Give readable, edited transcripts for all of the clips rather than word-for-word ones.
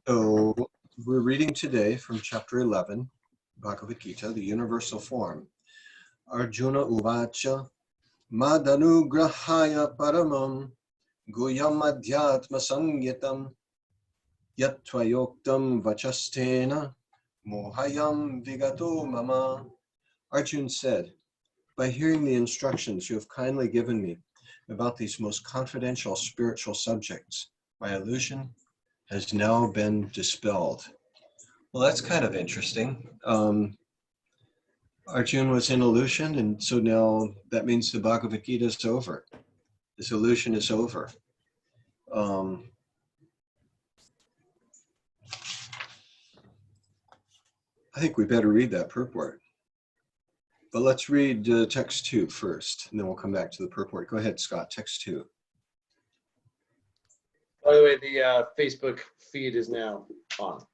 So we're reading today from chapter 11, Bhagavad Gita, the universal form. Arjuna uvacha madanugrahaya paramam guyam adhyatma sangitam yat tvayoktam vachastena mohayam vigato mama. Arjuna said, by hearing the instructions you have kindly given me about these most confidential spiritual subjects, my illusion has now been dispelled. Well, that's kind of interesting. Arjuna was in illusion, and so now that means the Bhagavad Gita is over. This illusion is over. I think we better read that purport. But let's read text 2 first, and then we'll come back to the purport. Go ahead, Scott, text 2. By the way, the Facebook feed is now on.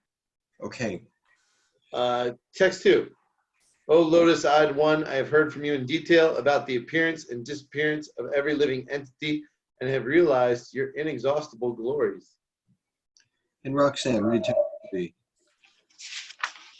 Okay. Text 2. O Lotus-eyed one, I have heard from you in detail about the appearance and disappearance of every living entity and have realized your inexhaustible glories. And Roxanne, read text 3.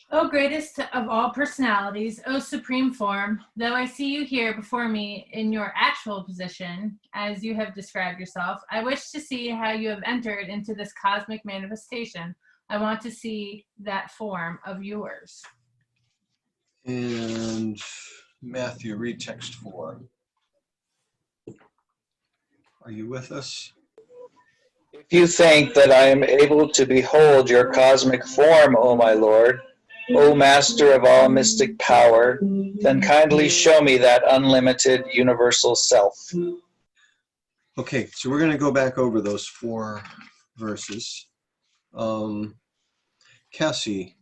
O greatest of all personalities, O supreme form, though I see you here before me in your actual position, as you have described yourself, I wish to see how you have entered into this cosmic manifestation. I want to see that form of yours. And Matthew, read text 4. Are you with us? If you think that I am able to behold your cosmic form, O my Lord, O Master of all mystic power, then kindly show me that unlimited universal self. Okay, so we're going to go back over those 4 verses. Cassie,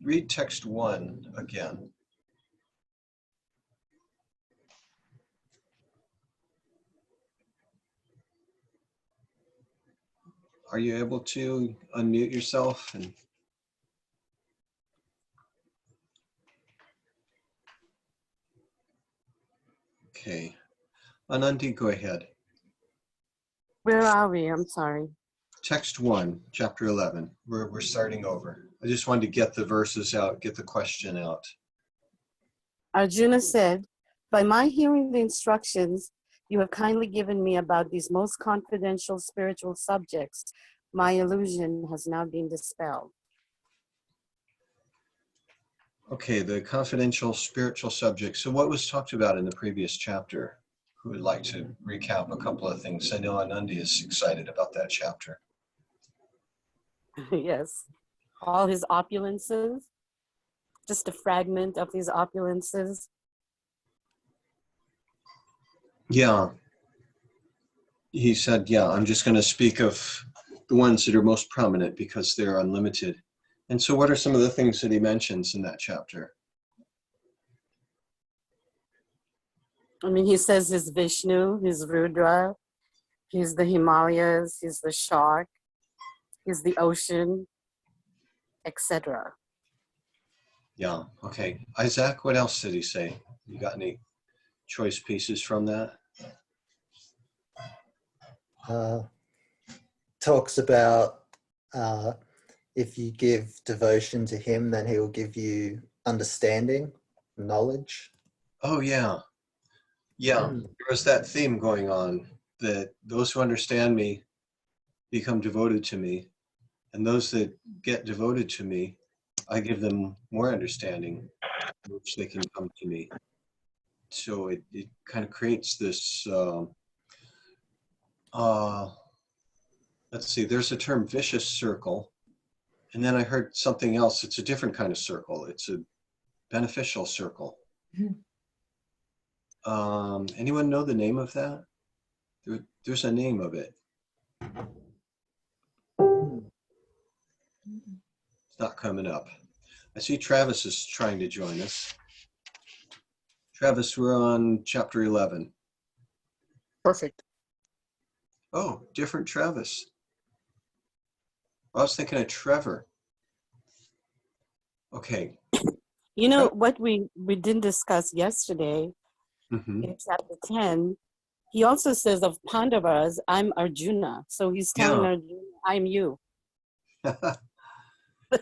read text 1 again. Are you able to unmute yourself? Okay. Anandi, go ahead. Where are we? I'm sorry. Text 1, chapter 11. We're starting over. I just wanted to get the verses out, get the question out. Arjuna said, by my hearing the instructions you have kindly given me about these most confidential spiritual subjects, my illusion has now been dispelled. Okay, the confidential spiritual subjects. So what was talked about in the previous chapter? Who would like to recap a couple of things? I know Anandi is excited about that chapter. Yes. All his opulences, just a fragment of his opulences. Yeah. He said, yeah, I'm just going to speak of the ones that are most prominent because they're unlimited. And so what are some of the things that he mentions in that chapter? I mean, he says he's Vishnu, he's Rudra, he's the Himalayas, he's the shark, he's the ocean, etc. Yeah, okay. Isaac, what else did he say? You got any choice pieces from that? Talks about if you give devotion to him, then he will give you understanding, knowledge. Oh, yeah. Yeah, there was that theme going on that those who understand me become devoted to me, and those that get devoted to me, I give them more understanding, which they can come to me. So it kind of creates this, let's see, there's a term, vicious circle. And then I heard something else. It's a different kind of circle. It's a beneficial circle. Anyone know the name of that? There's a name of it. It's not coming up. I see Travis is trying to join us. Travis, we're on chapter 11. Perfect. Oh, different Travis. I was thinking of Trevor. Okay. You know what we didn't discuss yesterday Mm-hmm. in chapter 10, he also says of Pandavas, I'm Arjuna. So he's telling Arjuna, I'm you.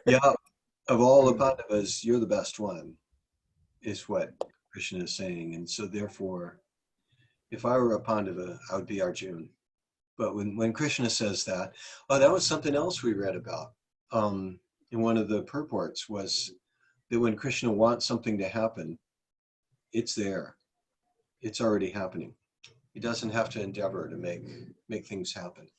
Yeah, of all the Pandavas, you're the best one, is what Krishna is saying. And so therefore, if I were a Pandava, I would be Arjuna. But when Krishna says that, oh, that was something else we read about. In one of the purports was that when Krishna wants something to happen, it's there. It's already happening. He doesn't have to endeavor to make things happen.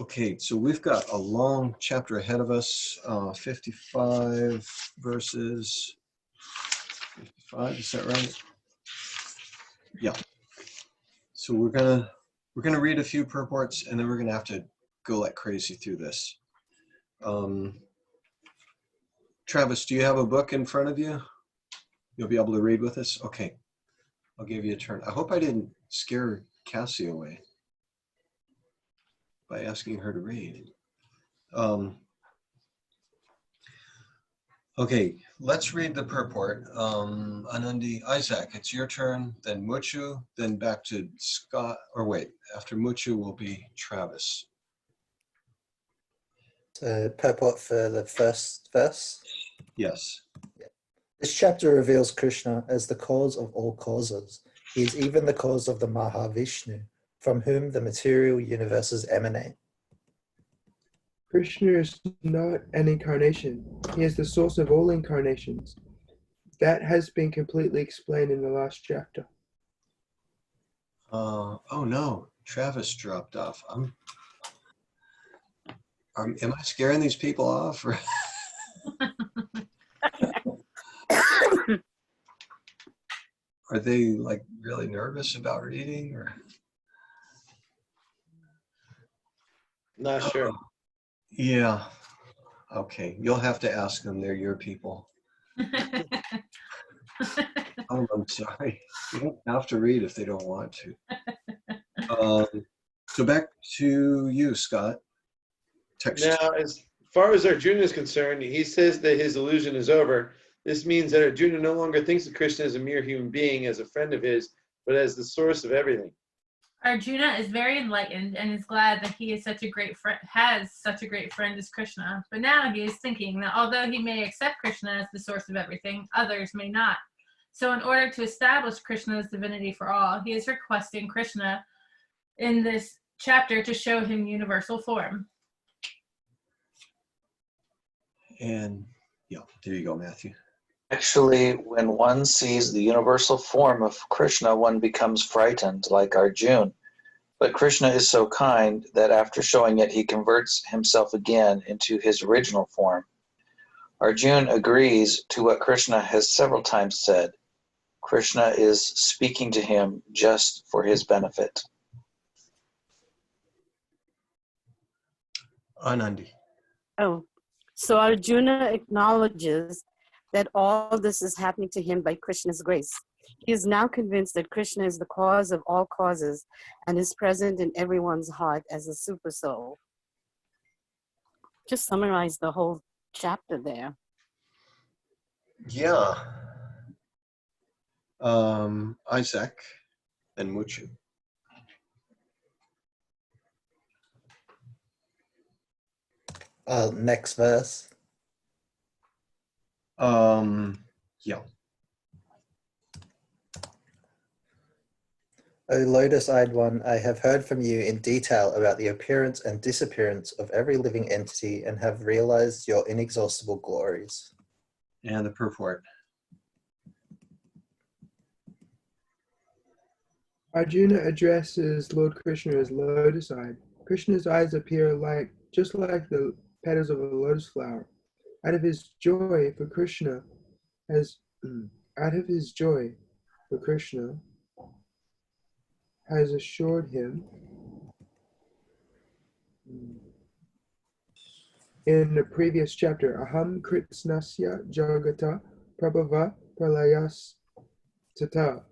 Okay, so we've got a long chapter ahead of us, 55 verses. 55, is that right? Yeah. So we're gonna read a few purports, and then we're gonna have to go like crazy through this. Travis, do you have a book in front of you? You'll be able to read with us? Okay, I'll give you a turn. I hope I didn't scare Cassie away by asking her to read. Okay, let's read the purport. Anandi, Isaac, it's your turn, then Muchu, then back to Scott, or wait, after Muchu will be Travis. So purport for the first verse. Yes. This chapter reveals Krishna as the cause of all causes. He is even the cause of the Mahavishnu, from whom the material universes emanate. Krishna is not an incarnation. He is the source of all incarnations. That has been completely explained in the last chapter. Oh no, Travis dropped off. Am I scaring these people off? Or are they like really nervous about reading? Or Not sure. yeah. Okay, you'll have to ask them. They're your people. Oh, I'm sorry. You don't have to read if they don't want to. So back to you, Scott. Text. Now, as far as Arjuna is concerned, he says that his illusion is over. This means that Arjuna no longer thinks of Krishna as a mere human being, as a friend of his, but as the source of everything. Arjuna is very enlightened and is glad that he is such a great has such a great friend as Krishna. But now he is thinking that although he may accept Krishna as the source of everything, others may not. So in order to establish Krishna's divinity for all, he is requesting Krishna in this chapter to show him universal form. And yeah, there you go, Matthew. Actually, when one sees the universal form of Krishna, one becomes frightened, like Arjuna. But Krishna is so kind that after showing it, he converts himself again into his original form. Arjuna agrees to what Krishna has several times said. Krishna is speaking to him just for his benefit. Anandi. Oh, so Arjuna acknowledges that all this is happening to him by Krishna's grace. He is now convinced that Krishna is the cause of all causes and is present in everyone's heart as a super soul. Just summarize the whole chapter there. Yeah. Isaac and Muchu. Next verse. Yeah. O lotus-eyed one, I have heard from you in detail about the appearance and disappearance of every living entity and have realized your inexhaustible glories. And the purport. Arjuna addresses Lord Krishna as lotus-eyed. Krishna's eyes appear just like the petals of a lotus flower. Out of his joy for Krishna has assured him in the previous chapter, Aham Kritsnasya Jagata Prabhava Pralayas Tata.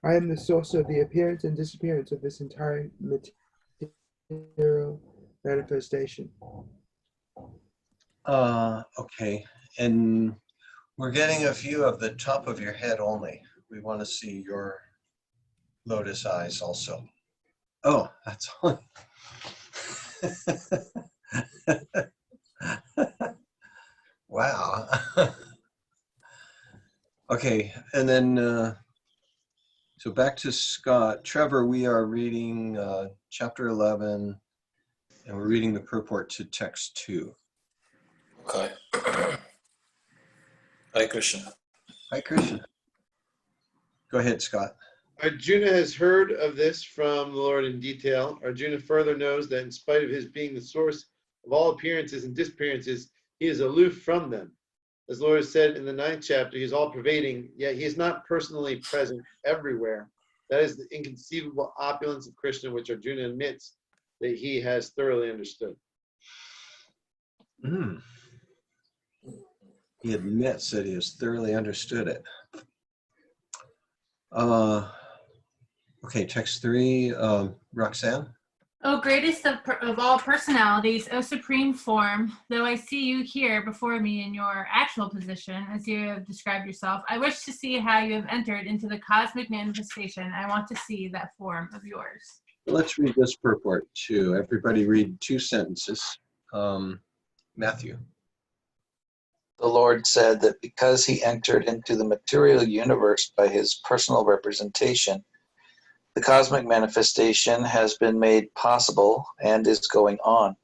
I am the source of the appearance and disappearance of this entire material manifestation. Okay. And we're getting a view of the top of your head only. We want to see your lotus eyes also. Oh, that's on. Wow. Okay, and then so back to Scott. Trevor, we are reading chapter 11, and we're reading the purport to text 2. Okay. Hare Krishna. Hi, Krishna. Go ahead, Scott. Arjuna has heard of this from the Lord in detail. Arjuna further knows that in spite of his being the source of all appearances and disappearances, he is aloof from them. As the Lord has said in the 9th chapter, he is all pervading, yet he is not personally present everywhere. That is the inconceivable opulence of Krishna, which Arjuna admits that he has thoroughly understood. Mm. He admits that he has thoroughly understood it. Okay, text 3, Roxanne. O greatest of all personalities, O supreme form, though I see you here before me in your actual position, as you have described yourself, I wish to see how you have entered into the cosmic manifestation. I want to see that form of yours. Let's read this purport too. Everybody read 2 sentences. Matthew. The Lord said that because he entered into the material universe by his personal representation, the cosmic manifestation has been made possible and is going on.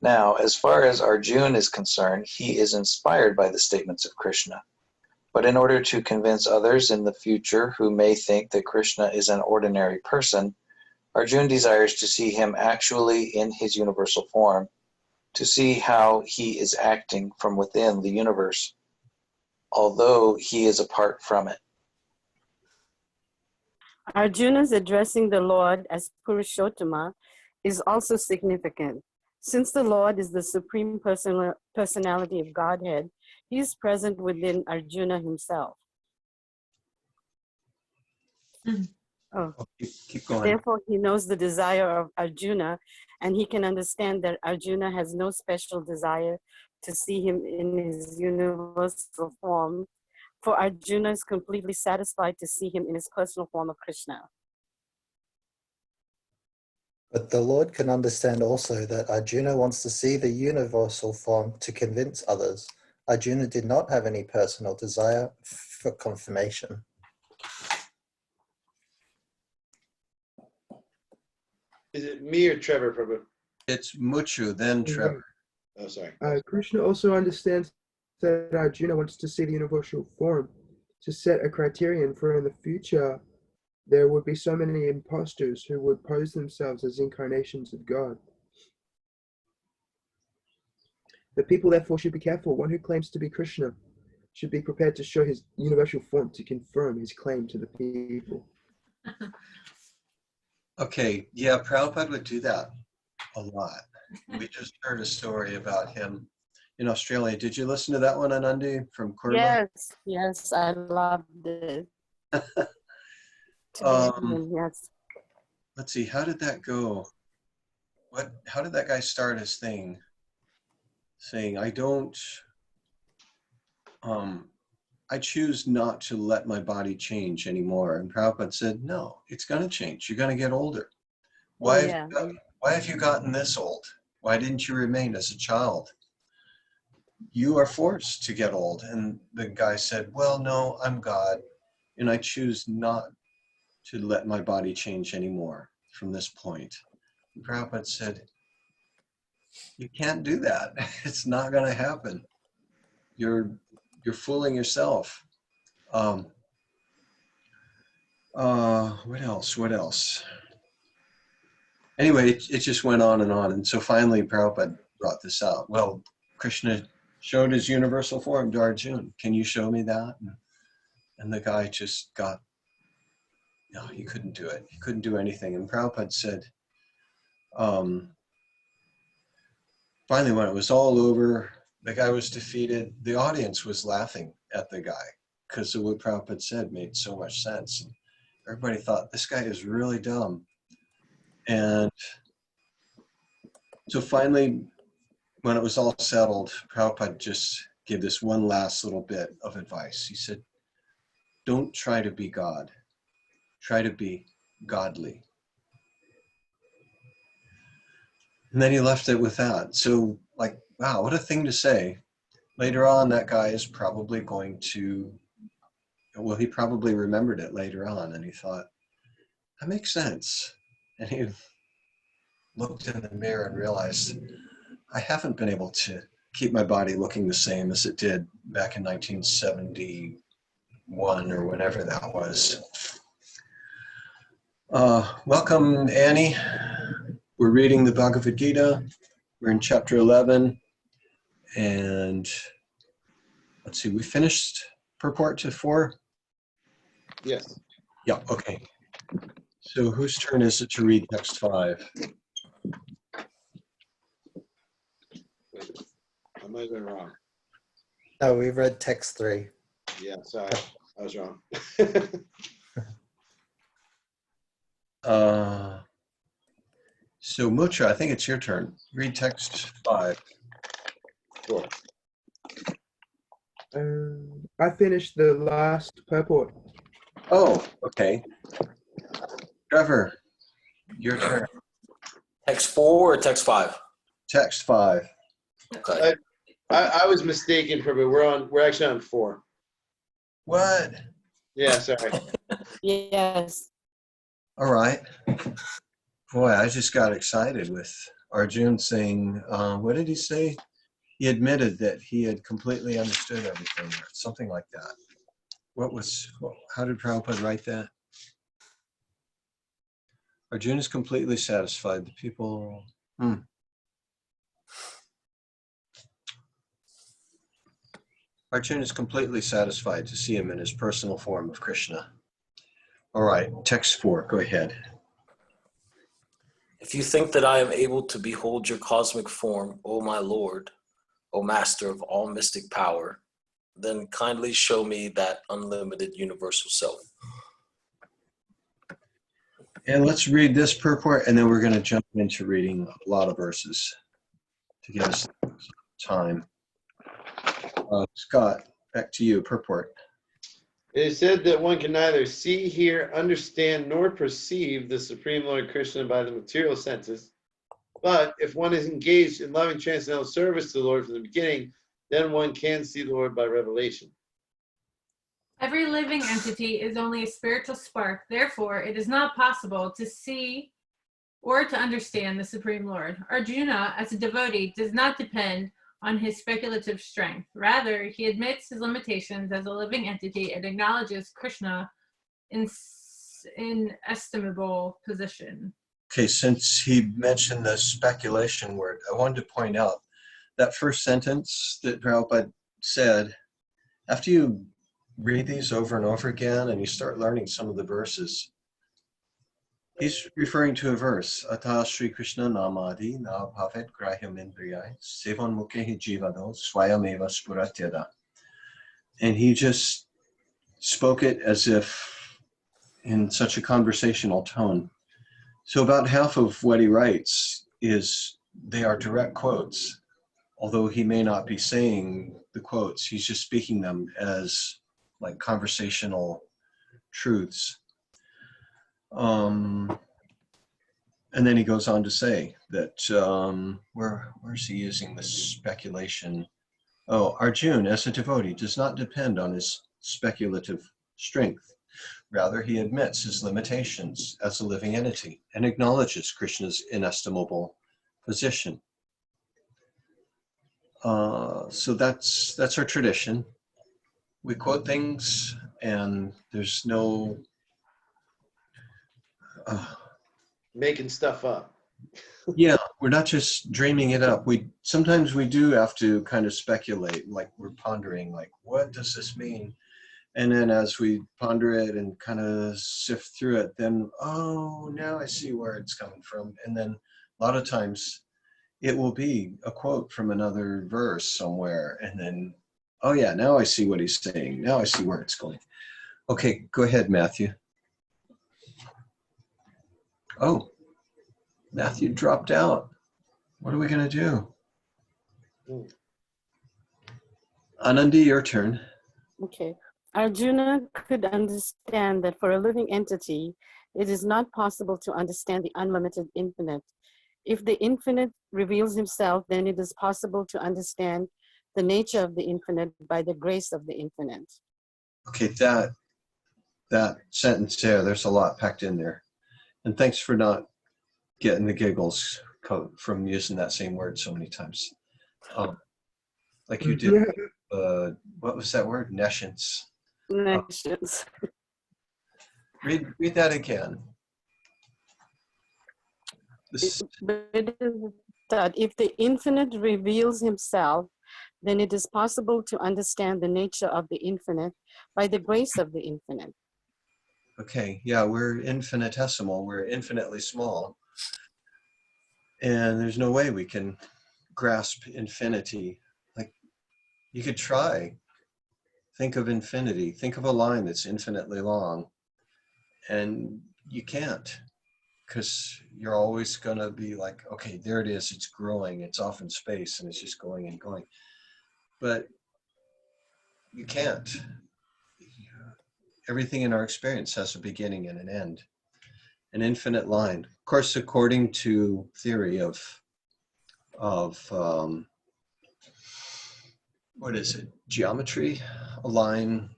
Now, as far as Arjuna is concerned, he is inspired by the statements of Krishna. But in order to convince others in the future who may think that Krishna is an ordinary person, Arjuna desires to see him actually in his universal form, to see how he is acting from within the universe, although he is apart from it. Arjuna's addressing the Lord as Purushottama is also significant. Since the Lord is the supreme personality of Godhead, he is present within Arjuna himself. Oh. Keep going. Therefore, he knows the desire of Arjuna, and he can understand that Arjuna has no special desire to see him in his universal form, for Arjuna is completely satisfied to see him in his personal form of Krishna. But the Lord can understand also that Arjuna wants to see the universal form to convince others. Arjuna did not have any personal desire for confirmation. Is it me or Trevor, Prabhu? It's Muchu, then Trevor. Oh, sorry. Krishna also understands that Arjuna wants to see the universal form to set a criterion for in the future there would be so many impostors who would pose themselves as incarnations of God. The people therefore should be careful. One who claims to be Krishna should be prepared to show his universal form to confirm his claim to the people. Okay, yeah, Prabhupada would do that a lot. We just heard a story about him in Australia. Did you listen to that one, Anandi, from Kurla? Yes, I loved it. Yes. Let's see, how did that go? How did that guy start his thing? Saying, I choose not to let my body change anymore. And Prabhupada said, no, it's going to change. You're going to get older. Why have you gotten this old? Why didn't you remain as a child? You are forced to get old. And the guy said, well, no, I'm God, and I choose not to let my body change anymore from this point. And Prabhupada said, you can't do that. It's not going to happen. You're fooling yourself. What else? Anyway, it just went on. And so finally Prabhupada brought this out. Well, Krishna showed his universal form to Arjuna. Can you show me that? And the guy just got, no, he couldn't do it. He couldn't do anything. And Prabhupada said, finally, when it was all over, the guy was defeated. The audience was laughing at the guy because of what Prabhupada said made so much sense. And everybody thought, this guy is really dumb. And so finally, when it was all settled, Prabhupada just gave this one last little bit of advice. He said, don't try to be God. Try to be godly. And then he left it with that. So, like, wow, what a thing to say. Later on, that guy is probably going to, well, he probably remembered it later on, and he thought, that makes sense. And he looked in the mirror and realized, I haven't been able to keep my body looking the same as it did back in 1971 or whenever that was. Welcome, Annie. We're reading the Bhagavad Gita. We're in chapter 11. And let's see, we finished purport to 4? Yes. Yeah, okay. So whose turn is it to read text 5? I might have been wrong. No, we read text 3. Yeah, sorry. I was wrong. So Mutra, I think it's your turn. Read text 5. Cool. I finished the last purport. Oh, okay. Trevor, your turn. Text 4 or text 5? Text 5. Okay. I was mistaken for, but we're actually on 4. What? Yeah, sorry. Yes. All right. Boy, I just got excited with Arjun saying, what did he say? He admitted that he had completely understood everything, or something like that. How did Prabhupada write that? Arjun is completely satisfied. The people, Arjun is completely satisfied to see him in his personal form of Krishna. All right, text 4, go ahead. If you think that I am able to behold your cosmic form, O my Lord, O Master of all mystic power, then kindly show me that unlimited universal self. And let's read this purport, and then we're going to jump into reading a lot of verses to give us time. Scott, back to you, purport. It is said that one can neither see, hear, understand, nor perceive the Supreme Lord Krishna by the material senses. But if one is engaged in loving transcendental service to the Lord from the beginning, then one can see the Lord by revelation. Every living entity is only a spiritual spark. Therefore, it is not possible to see or to understand the Supreme Lord. Arjuna, as a devotee, does not depend on his speculative strength. Rather, he admits his limitations as a living entity and acknowledges Krishna in inestimable position. Okay, since he mentioned the speculation word, I wanted to point out that first sentence that Prabhupada said, after you read these over and over again and you start learning some of the verses, he's referring to a verse, Ata Sri Krishna Namadi na bhavet grahyam indriyai sevan mukhe jivado swayameva spuratyada. And he just spoke it as if in such a conversational tone. So about half of what he writes they are direct quotes. Although he may not be saying the quotes, he's just speaking them as like conversational truths. And then he goes on to say that, where's he using this speculation? Oh, Arjun, as a devotee, does not depend on his speculative strength. Rather, he admits his limitations as a living entity and acknowledges Krishna's inestimable position. So that's our tradition. We quote things, and there's no Making stuff up. yeah, we're not just dreaming it up. Sometimes we do have to kind of speculate, like we're pondering, like what does this mean? And then as we ponder it and kind of sift through it, then now I see where it's coming from. And then a lot of times it will be a quote from another verse somewhere, and then oh yeah, now I see what he's saying. Now I see where it's going. Okay, go ahead, Matthew. Oh, Matthew dropped out. What are we going to do? Anandi, your turn. Okay. Arjuna could understand that for a living entity, it is not possible to understand the unlimited infinite. If the infinite reveals himself, then it is possible to understand the nature of the infinite by the grace of the infinite. Okay, that sentence there's a lot packed in there. And thanks for not getting the giggles from using that same word so many times. Like you did, what was that word? Nescience. Connections. Read that again. That if the infinite reveals himself, then it is possible to understand the nature of the infinite by the grace of the infinite. Okay, yeah, we're infinitesimal, we're infinitely small. And there's no way we can grasp infinity. Like, you could try. Think of infinity. Think of a line that's infinitely long. And you can't, because you're always going to be like, okay, there it is. It's growing. It's off in space, and it's just going and going. But you can't. Everything in our experience has a beginning and an end. An infinite line. Of course, according to theory of what is it? Geometry. A line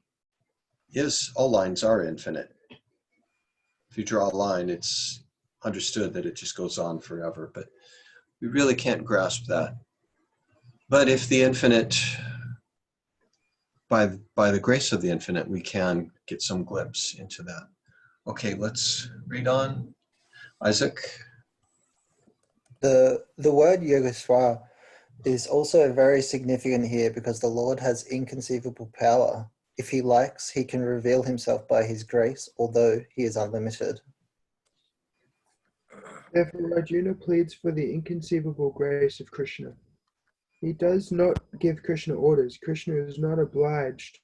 is, all lines are infinite. If you draw a line, it's understood that it just goes on forever, but we really can't grasp that. But if the infinite, by the grace of the infinite, we can get some glimpse into that. Okay, let's read on. Isaac? The word Yogeshwara is also very significant here because the Lord has inconceivable power. If he likes, he can reveal himself by his grace, although he is unlimited. Therefore, Arjuna pleads for the inconceivable grace of Krishna. He does not give Krishna orders. Krishna is not obliged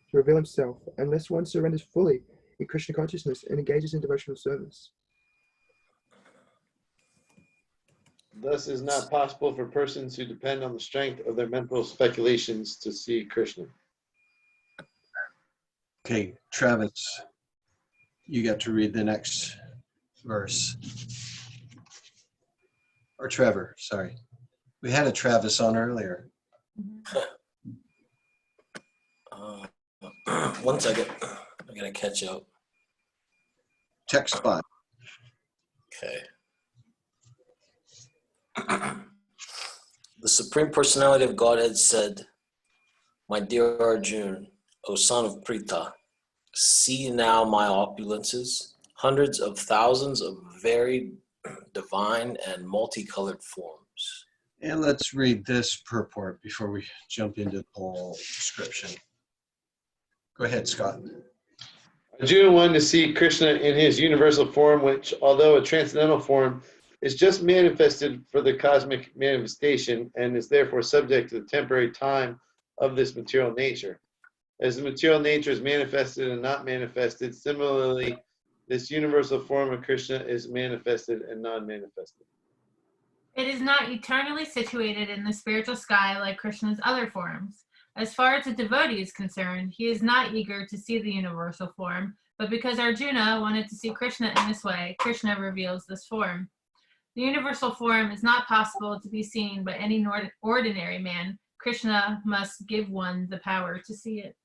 to reveal himself unless one surrenders fully in Krishna consciousness and engages in devotional service. Thus, it is not possible for persons who depend on the strength of their mental speculations to see Krishna. Okay, Travis, you get to read the next verse. Or Trevor, sorry. We had a Travis on earlier. 1 second. I gotta catch up. Text 5. Okay. The Supreme Personality of Godhead said, "My dear Arjun, O son of Pritha, see now my opulences, hundreds of thousands of very divine and multicolored forms." And let's read this purport before we jump into the whole description. Go ahead, Scott. Arjuna wanted to see Krishna in his universal form, which, although a transcendental form, is just manifested for the cosmic manifestation and is therefore subject to the temporary time of this material nature. As the material nature is manifested and not manifested, similarly, this universal form of Krishna is manifested and non-manifested. It is not eternally situated in the spiritual sky like Krishna's other forms. As far as a devotee is concerned, he is not eager to see the universal form, but because Arjuna wanted to see Krishna in this way, Krishna reveals this form. The universal form is not possible to be seen by any ordinary man. Krishna must give one the power to see it.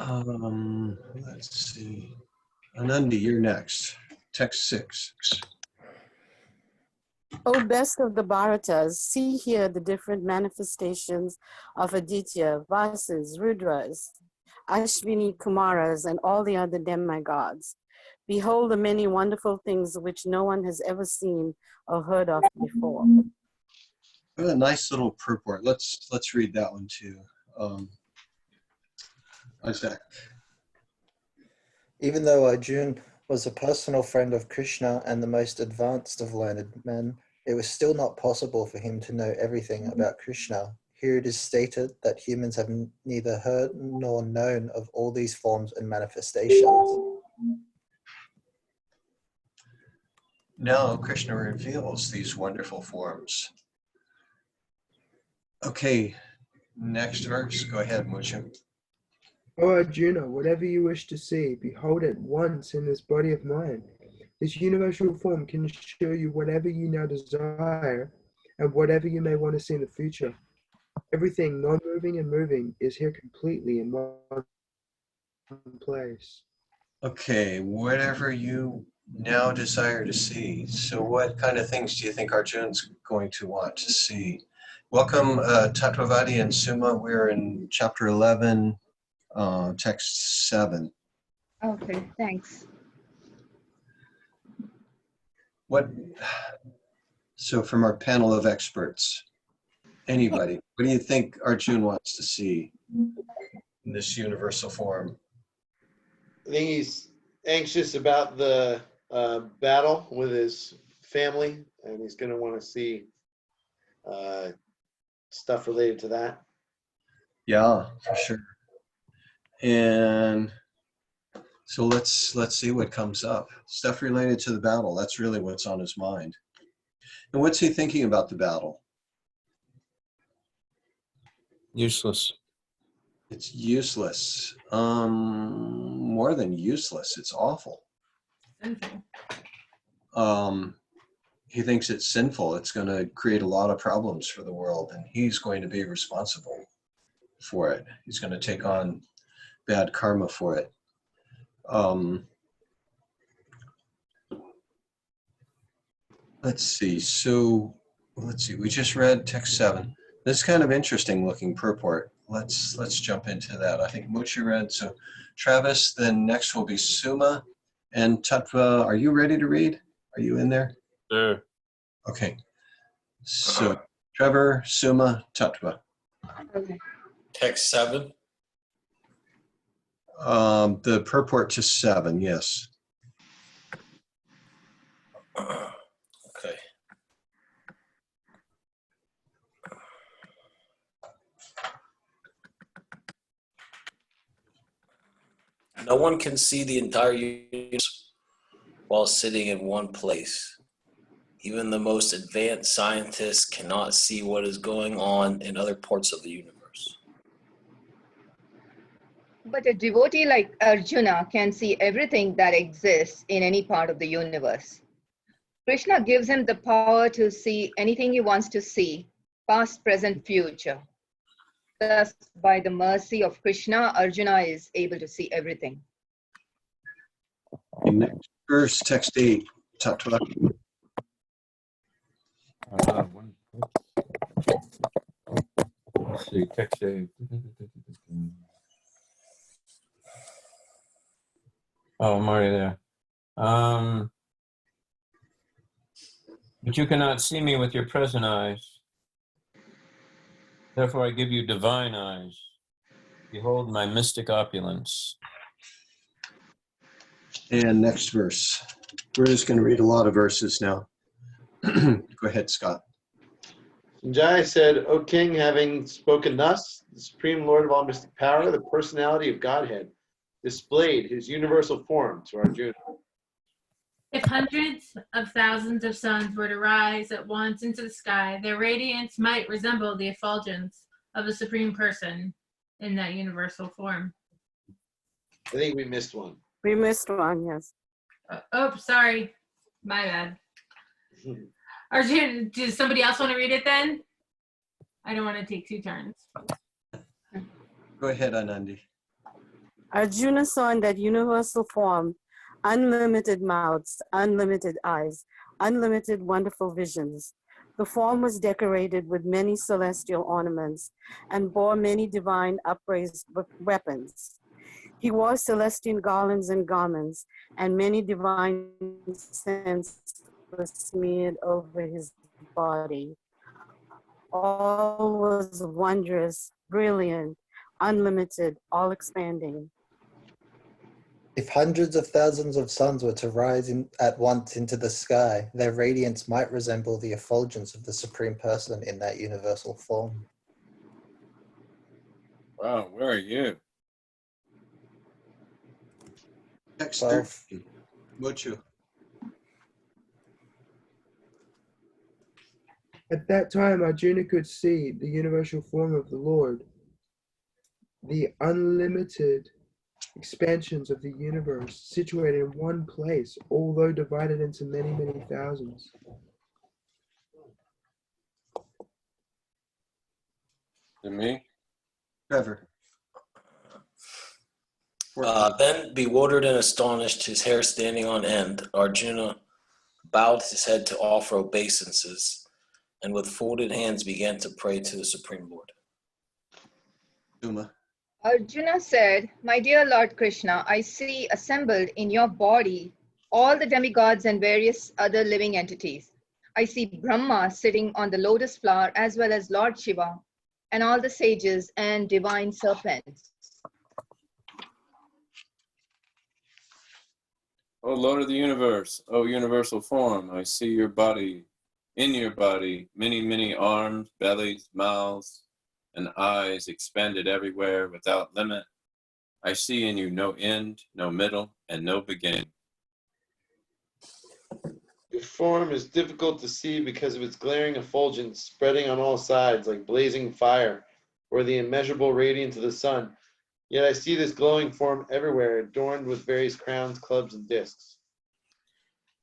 Let's see. Anandi, you're next. Text 6. O best of the Bharatas, see here the different manifestations of Aditya, Vasas, Rudras, Ashwini, Kumaras, and all the other demigods. Behold the many wonderful things which no one has ever seen or heard of before. A nice little purport. Let's read that one too. Isaac. Even though Arjuna was a personal friend of Krishna and the most advanced of learned men, it was still not possible for him to know everything about Krishna. Here it is stated that humans have neither heard nor known of all these forms and manifestations. Now Krishna reveals these wonderful forms. Okay, next verse. Go ahead, Mushu. O Arjuna, whatever you wish to see, behold at once in this body of mine. This universal form can show you whatever you now desire and whatever you may want to see in the future. Everything non-moving and moving is here completely in one place. Okay, whatever you now desire to see. So what kind of things do you think Arjun's going to want to see? Welcome, Tattvavati and Suma. We're in chapter 11, text 7. Okay, thanks. So from our panel of experts, anybody, what do you think Arjun wants to see in this universal form? I think he's anxious about the battle with his family, and he's going to want to see stuff related to that. Yeah, for sure. And so let's see what comes up. Stuff related to the battle. That's really what's on his mind. And what's he thinking about the battle? Useless. It's useless. More than useless. It's awful. He thinks it's sinful. It's going to create a lot of problems for the world, and he's going to be responsible for it. He's going to take on bad karma for it. Let's see. So let's see. We just read text 7. This is kind of interesting looking purport. Let's jump into that. I think Muchi read. So Travis, then next will be Suma and Tattva. Are you ready to read? Are you in there? Sure. Okay. So Trevor, Suma, Tattva. Okay. Text 7. The purport to 7, yes. Okay. No one can see the entire universe while sitting in one place. Even the most advanced scientists cannot see what is going on in other parts of the universe. But a devotee like Arjuna can see everything that exists in any part of the universe. Krishna gives him the power to see anything he wants to see, past, present, future. Thus, by the mercy of Krishna, Arjuna is able to see everything. Next verse, text 8, Tattva. Let's see, text 8. Oh, I'm already there. But you cannot see me with your present eyes. Therefore I give you divine eyes. Behold my mystic opulence. And next verse. We're just going to read a lot of verses now. Go ahead, Scott. Sanjaya said, O king, having spoken thus, the supreme lord of all mystic power, the personality of Godhead, displayed his universal form to Arjuna. If hundreds of thousands of suns were to rise at once into the sky, their radiance might resemble the effulgence of the Supreme Person in that universal form. I think we missed one. We missed one, yes. Oh, sorry. My bad. Arjun, does somebody else want to read it then? I don't want to take 2 turns. Go ahead, Anandi. Arjuna saw in that universal form unlimited mouths, unlimited eyes, unlimited wonderful visions. The form was decorated with many celestial ornaments and bore many divine upraised weapons. He wore celestial garlands and garments, and many divine scents were smeared over his body. All was wondrous, brilliant, unlimited, all expanding. If hundreds of thousands of suns were to rise at once into the sky, their radiance might resemble the effulgence of the Supreme Person in that universal form. Wow, where are you? Text 12. 13. Muchu. At that time, Arjuna could see the universal form of the Lord. the unlimited expansions of the universe situated in one place, although divided into many, many thousands. To me? Trevor. Then, bewildered and astonished, his hair standing on end, Arjuna bowed his head to offer obeisances, and with folded hands began to pray to the Supreme Lord. Uma. Arjuna said, "My dear Lord Krishna, I see assembled in your body all the demigods and various other living entities. I see Brahma sitting on the lotus flower as well as Lord Shiva and all the sages and divine serpents." O Lord of the universe, O universal form, I see your body, in your body, many, many arms, bellies, mouths, and eyes expanded everywhere without limit. I see in you no end, no middle, and no beginning. Your form is difficult to see because of its glaring effulgence spreading on all sides like blazing fire or the immeasurable radiance of the sun. Yet I see this glowing form everywhere, adorned with various crowns, clubs, and discs.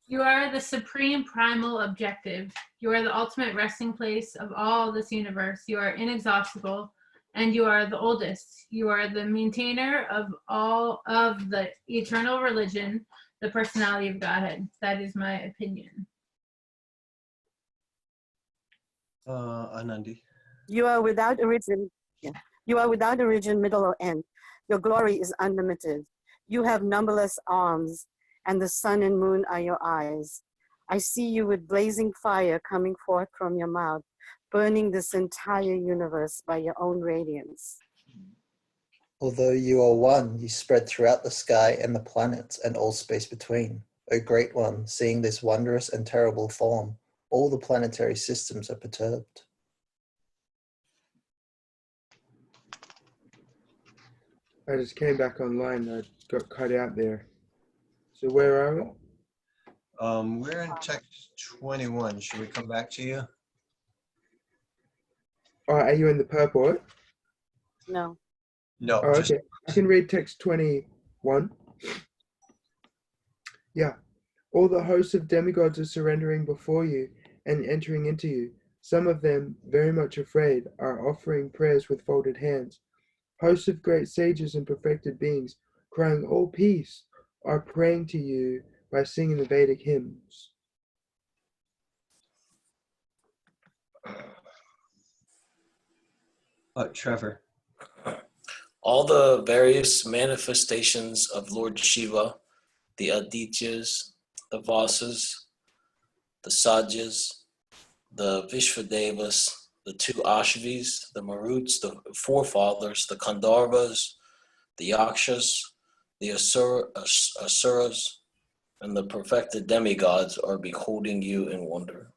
You are the supreme primal objective. You are the ultimate resting place of all this universe. You are inexhaustible, and you are the oldest. You are the maintainer of all of the eternal religion, the personality of Godhead. That is my opinion. Anandi. You are without origin. Yeah. You are without origin, middle, or end. Your glory is unlimited. You have numberless arms, and the sun and moon are your eyes. I see you with blazing fire coming forth from your mouth, burning this entire universe by your own radiance. Although you are one, you spread throughout the sky and the planets and all space between. O Great One, seeing this wondrous and terrible form, all the planetary systems are perturbed. I just came back online. I got cut out there. So where are we? We're in text 21. Should we come back to you? Oh, are you in the purport? No. No, Oh, just okay. I can read text 21. Yeah. All the hosts of demigods are surrendering before you and entering into you. Some of them, very much afraid, are offering prayers with folded hands. Hosts of great sages and perfected beings, crying, "All peace," are praying to you by singing the Vedic hymns. Trevor. All the various manifestations of Lord Shiva, the Adityas, the Vasas, the Sajas, the Vishvadevas, the two Ashvis, the Maruts, the forefathers, the Kandharvas, the Yakshas, the Asuras, and the perfected demigods are beholding you in wonder.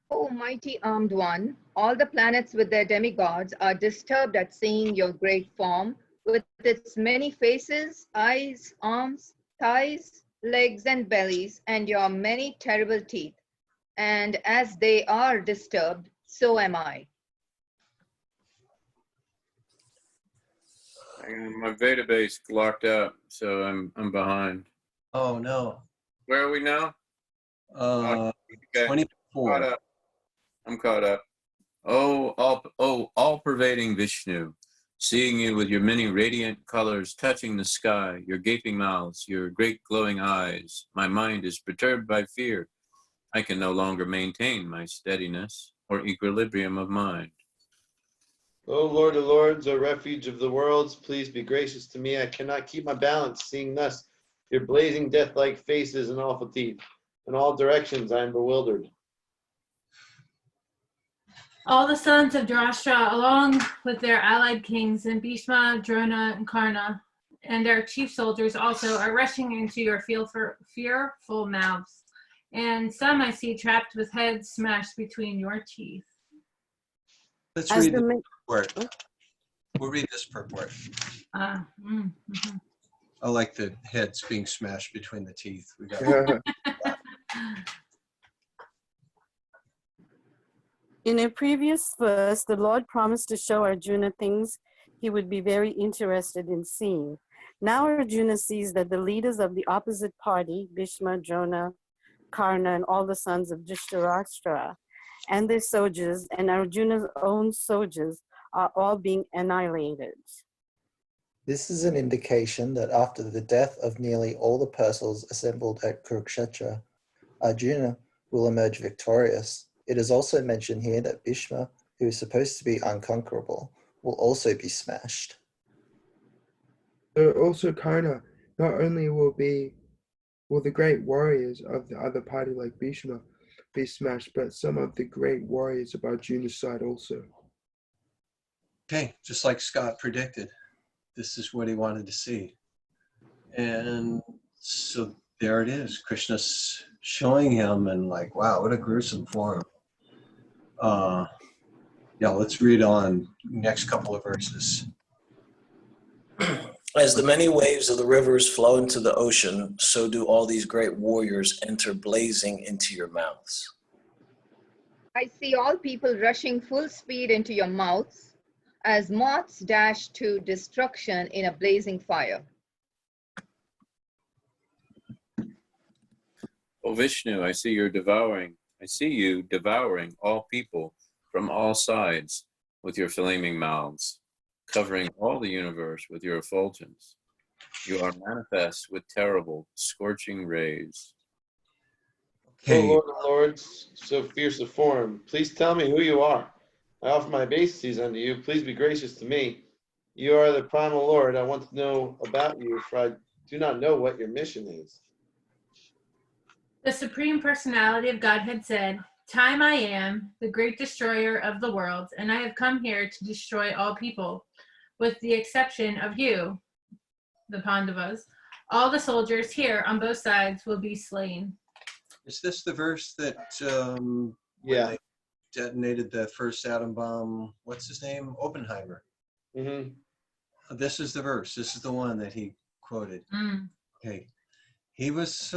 O mighty armed one, all the planets with their demigods are disturbed at seeing your great form with its many faces, eyes, arms, thighs, legs, and bellies, and your many terrible teeth. And as they are disturbed, so am I. My database locked out, so I'm behind. Oh no. Where are we now? Okay. 24. I'm caught up. Oh, all-pervading Vishnu, seeing you with your many radiant colors touching the sky, your gaping mouths, your great glowing eyes, my mind is perturbed by fear. I can no longer maintain my steadiness or equilibrium of mind. O Lord of Lords, O refuge of the worlds, please be gracious to me. I cannot keep my balance, seeing thus your blazing death-like faces and awful teeth. In all directions I am bewildered. All the sons of Dharashtra, along with their allied kings, and Bhishma, Drona, and Karna, and their chief soldiers also, are rushing into your fearful mouths. And some I see trapped with heads smashed between your teeth. Let's As read the the ma- purport. We'll read this purport. I like the heads being smashed between the teeth. We got In a previous verse, the Lord promised to show Arjuna things he would be very interested in seeing. Now Arjuna sees that the leaders of the opposite party, Bhishma, Drona, Karna, and all the sons of Dhritarashtra, and their soldiers, and Arjuna's own soldiers, are all being annihilated. This is an indication that after the death of nearly all the Persals assembled at Kurukshetra, Arjuna will emerge victorious. It is also mentioned here that Bhishma, who is supposed to be unconquerable, will also be smashed. So also Karna, not only will the great warriors of the other party like Bhishma be smashed, but some of the great warriors of Arjuna's side also. Okay, just like Scott predicted, this is what he wanted to see. And so there it is. Krishna's showing him and like, wow, what a gruesome form. Yeah, let's read on next couple of verses. As the many waves of the rivers flow into the ocean, so do all these great warriors enter blazing into your mouths. I see all people rushing full speed into your mouths, as moths dash to destruction in a blazing fire. O Vishnu, I see you devouring all people from all sides with your flaming mouths, covering all the universe with your effulgence. You are manifest with terrible, scorching rays. O Lord of Lords, so fierce a form, please tell me who you are. I offer my obeisances unto you. Please be gracious to me. You are the primal Lord. I want to know about you, for I do not know what your mission is. The Supreme Personality of Godhead said, "Time I am, the great destroyer of the world, and I have come here to destroy all people, with the exception of you, the Pandavas. All the soldiers here on both sides will be slain." Is this the verse that when they detonated the first atom bomb, what's his name? Oppenheimer. Mm-hmm. This is the verse. This is the one that he quoted. Okay. He was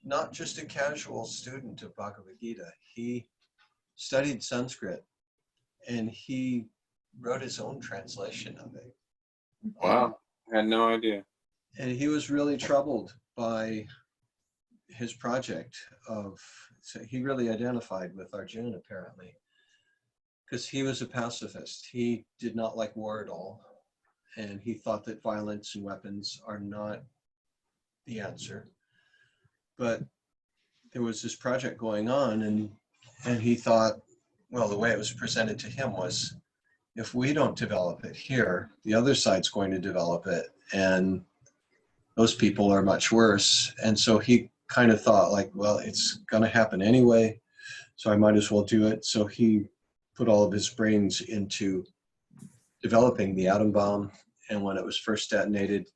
not just a casual student of Bhagavad Gita. He studied Sanskrit and he wrote his own translation of it. Wow, I had no idea. And he was really troubled by his project so he really identified with Arjuna apparently, because he was a pacifist. He did not like war at all. And he thought that violence and weapons are not the answer. But there was this project going on and he thought, well, the way it was presented to him was, if we don't develop it here, the other side's going to develop it. And those people are much worse. And so he kind of thought like, well, it's going to happen anyway, so I might as well do it. So he put all of his brains into developing the atom bomb. And when it was first detonated,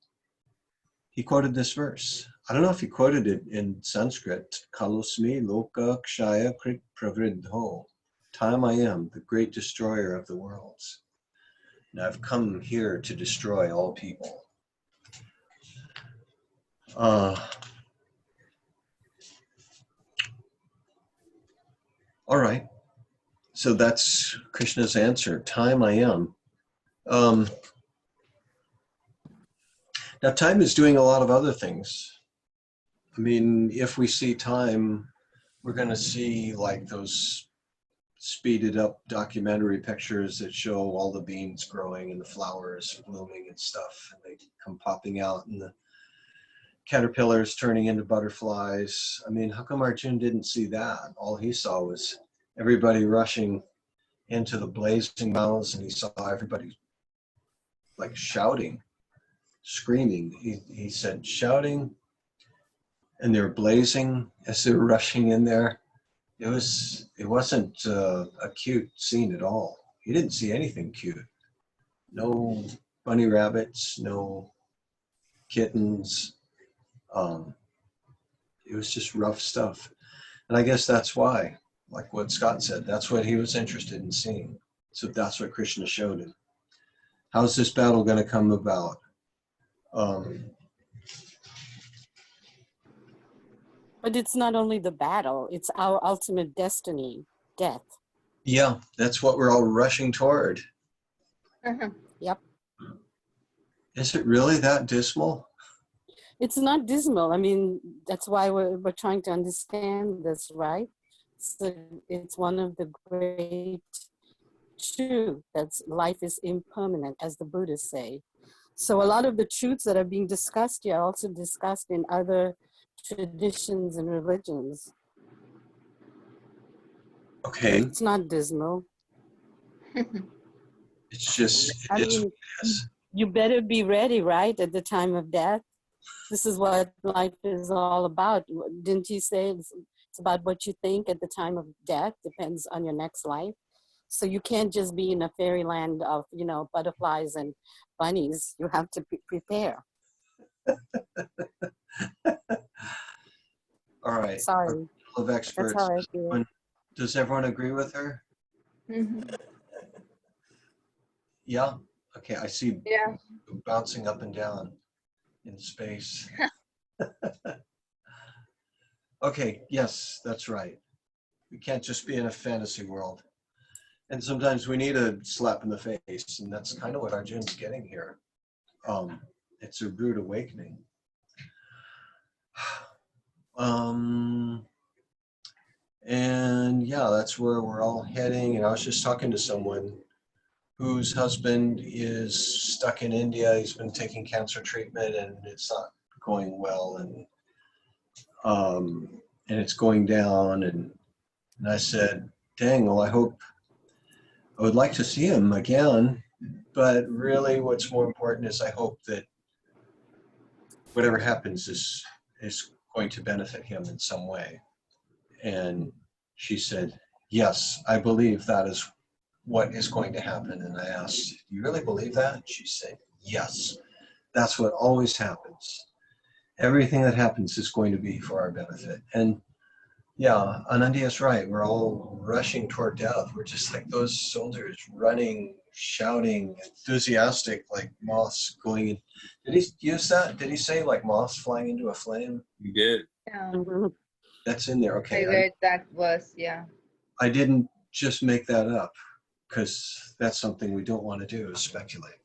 he quoted this verse. I don't know if he quoted it in Sanskrit. Kalosmi loka kshaya krit pravridho. Time I am, the great destroyer of the worlds. And I've come here to destroy all people. All right. So that's Krishna's answer. Time I am. Now, time is doing a lot of other things. I mean, if we see time, we're going to see like those speeded up documentary pictures that show all the beans growing and the flowers blooming and stuff. And they come popping out and the caterpillars turning into butterflies. I mean, how come Arjuna didn't see that? All he saw was everybody rushing into the blazing mouths, and he saw everybody like shouting, screaming. He said shouting, and they were blazing as they were rushing in there. It wasn't a cute scene at all. He didn't see anything cute. No bunny rabbits, no kittens. It was just rough stuff. And I guess that's why, like what Scott said, that's what he was interested in seeing. So that's what Krishna showed him. How's this battle going to come about? But it's not only the battle, it's our ultimate destiny, death. Yeah, that's what we're all rushing toward. Uh-huh. Yep. Is it really that dismal? It's not dismal. I mean, that's why we're trying to understand this, right? So it's one of the great truths that life is impermanent, as the Buddhists say. So a lot of the truths that are being discussed here are also discussed in other traditions and religions. Okay. It's not dismal. It's just, I it is mean, what it is. you better be ready, right, at the time of death. This is what life is all about. Didn't you say it's about what you think at the time of death depends on your next life? So you can't just be in a fairyland of, you know, butterflies and bunnies. You have to prepare. All right. Sorry. Our panel of experts. That's how I feel. Does everyone agree with her? Mhm. Yeah. Okay. I see Yeah. bouncing up and down in space. Okay. Yes, that's right. We can't just be in a fantasy world. And sometimes we need a slap in the face, and that's kind of what Arjun's getting here. It's a rude awakening. And yeah, that's where we're all heading. And I was just talking to someone whose husband is stuck in India. He's been taking cancer treatment, and it's not going well, and it's going down. And I said, "Dang, well, I would like to see him again, but really, what's more important is I hope that whatever happens is going to benefit him in some way." And she said, "Yes, I believe that is what is going to happen." And I asked, "Do you really believe that?" And she said, "Yes, that's what always happens. Everything that happens is going to be for our benefit." And yeah, Anandi is right. We're all rushing toward death. We're just like those soldiers running, shouting, enthusiastic, like moths going in. Did he use that? Did he say like moths flying into a flame? You did. Yeah. Mhm. That's in there. I Okay. read that verse. Yeah. I didn't just make that up, because that's something we don't want to do, is speculate.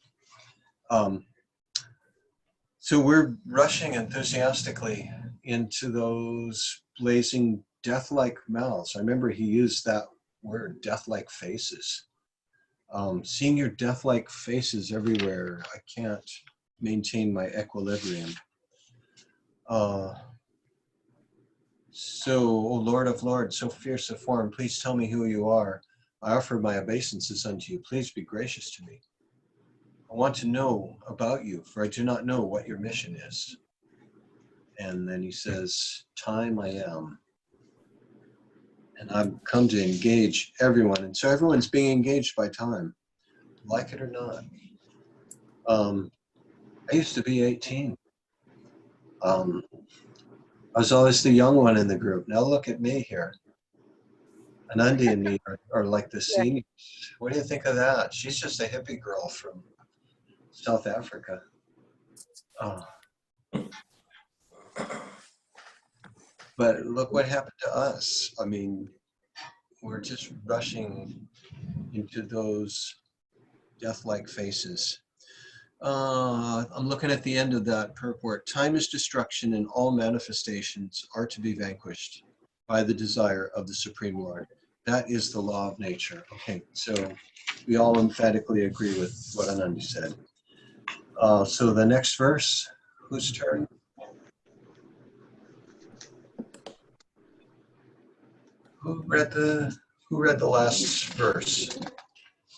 So we're rushing enthusiastically into those blazing death-like mouths. I remember he used that word, death-like faces. Seeing your death-like faces everywhere, I can't maintain my equilibrium. So, O Lord of Lords, so fierce a form, please tell me who you are. I offer my obeisances unto you. Please be gracious to me. I want to know about you, for I do not know what your mission is. And then he says, time I am. And I've come to engage everyone. And so everyone's being engaged by time, like it or not. I used to be 18. I was always the young one in the group. Now look at me here. Anandi and me are like the seniors. What do you think of that? She's just a hippie girl from South Africa. But look what happened to us. I mean, we're just rushing into those death-like faces. I'm looking at the end of that purport. Time is destruction, and all manifestations are to be vanquished by the desire of the Supreme Lord. That is the law of nature. Okay, so we all emphatically agree with what Anandi said. So the next verse, whose turn? Who read the last verse?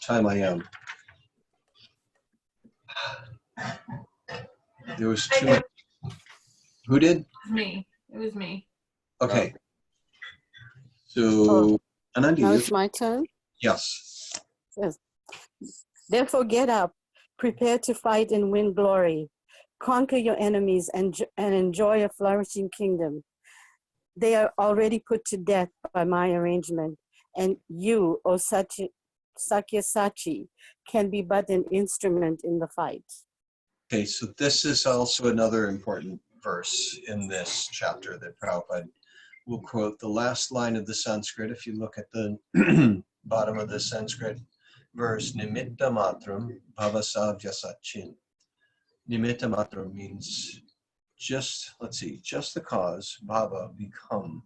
Time I am. There was I two. did. Who did? It was me. It was me. Okay. So Anandi, Now you. it's my turn. Yes. Yes. Therefore, get up, prepare to fight and win glory. Conquer your enemies and enjoy a flourishing kingdom. They are already put to death by my arrangement, and you, O Sakyasachi, can be but an instrument in the fight. Okay, so this is also another important verse in this chapter that Prabhupada will quote. The last line of the Sanskrit, if you look at the bottom of the Sanskrit verse, Nimitta matram bhavasavya satchin. Nimitta matra means just, let's see, just the cause, bhava, become.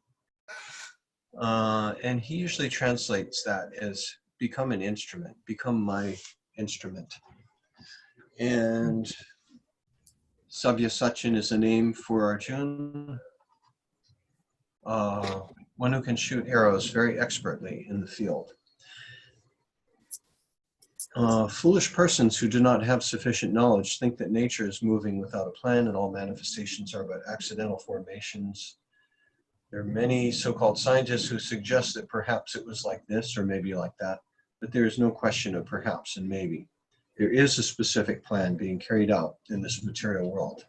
And he usually translates that as become an instrument, become my instrument. And Savyasachin is a name for Arjuna, one who can shoot arrows very expertly in the field. Foolish persons who do not have sufficient knowledge think that nature is moving without a plan and all manifestations are but accidental formations. There are many so-called scientists who suggest that perhaps it was like this or maybe like that, but there is no question of perhaps and maybe. There is a specific plan being carried out in this material world.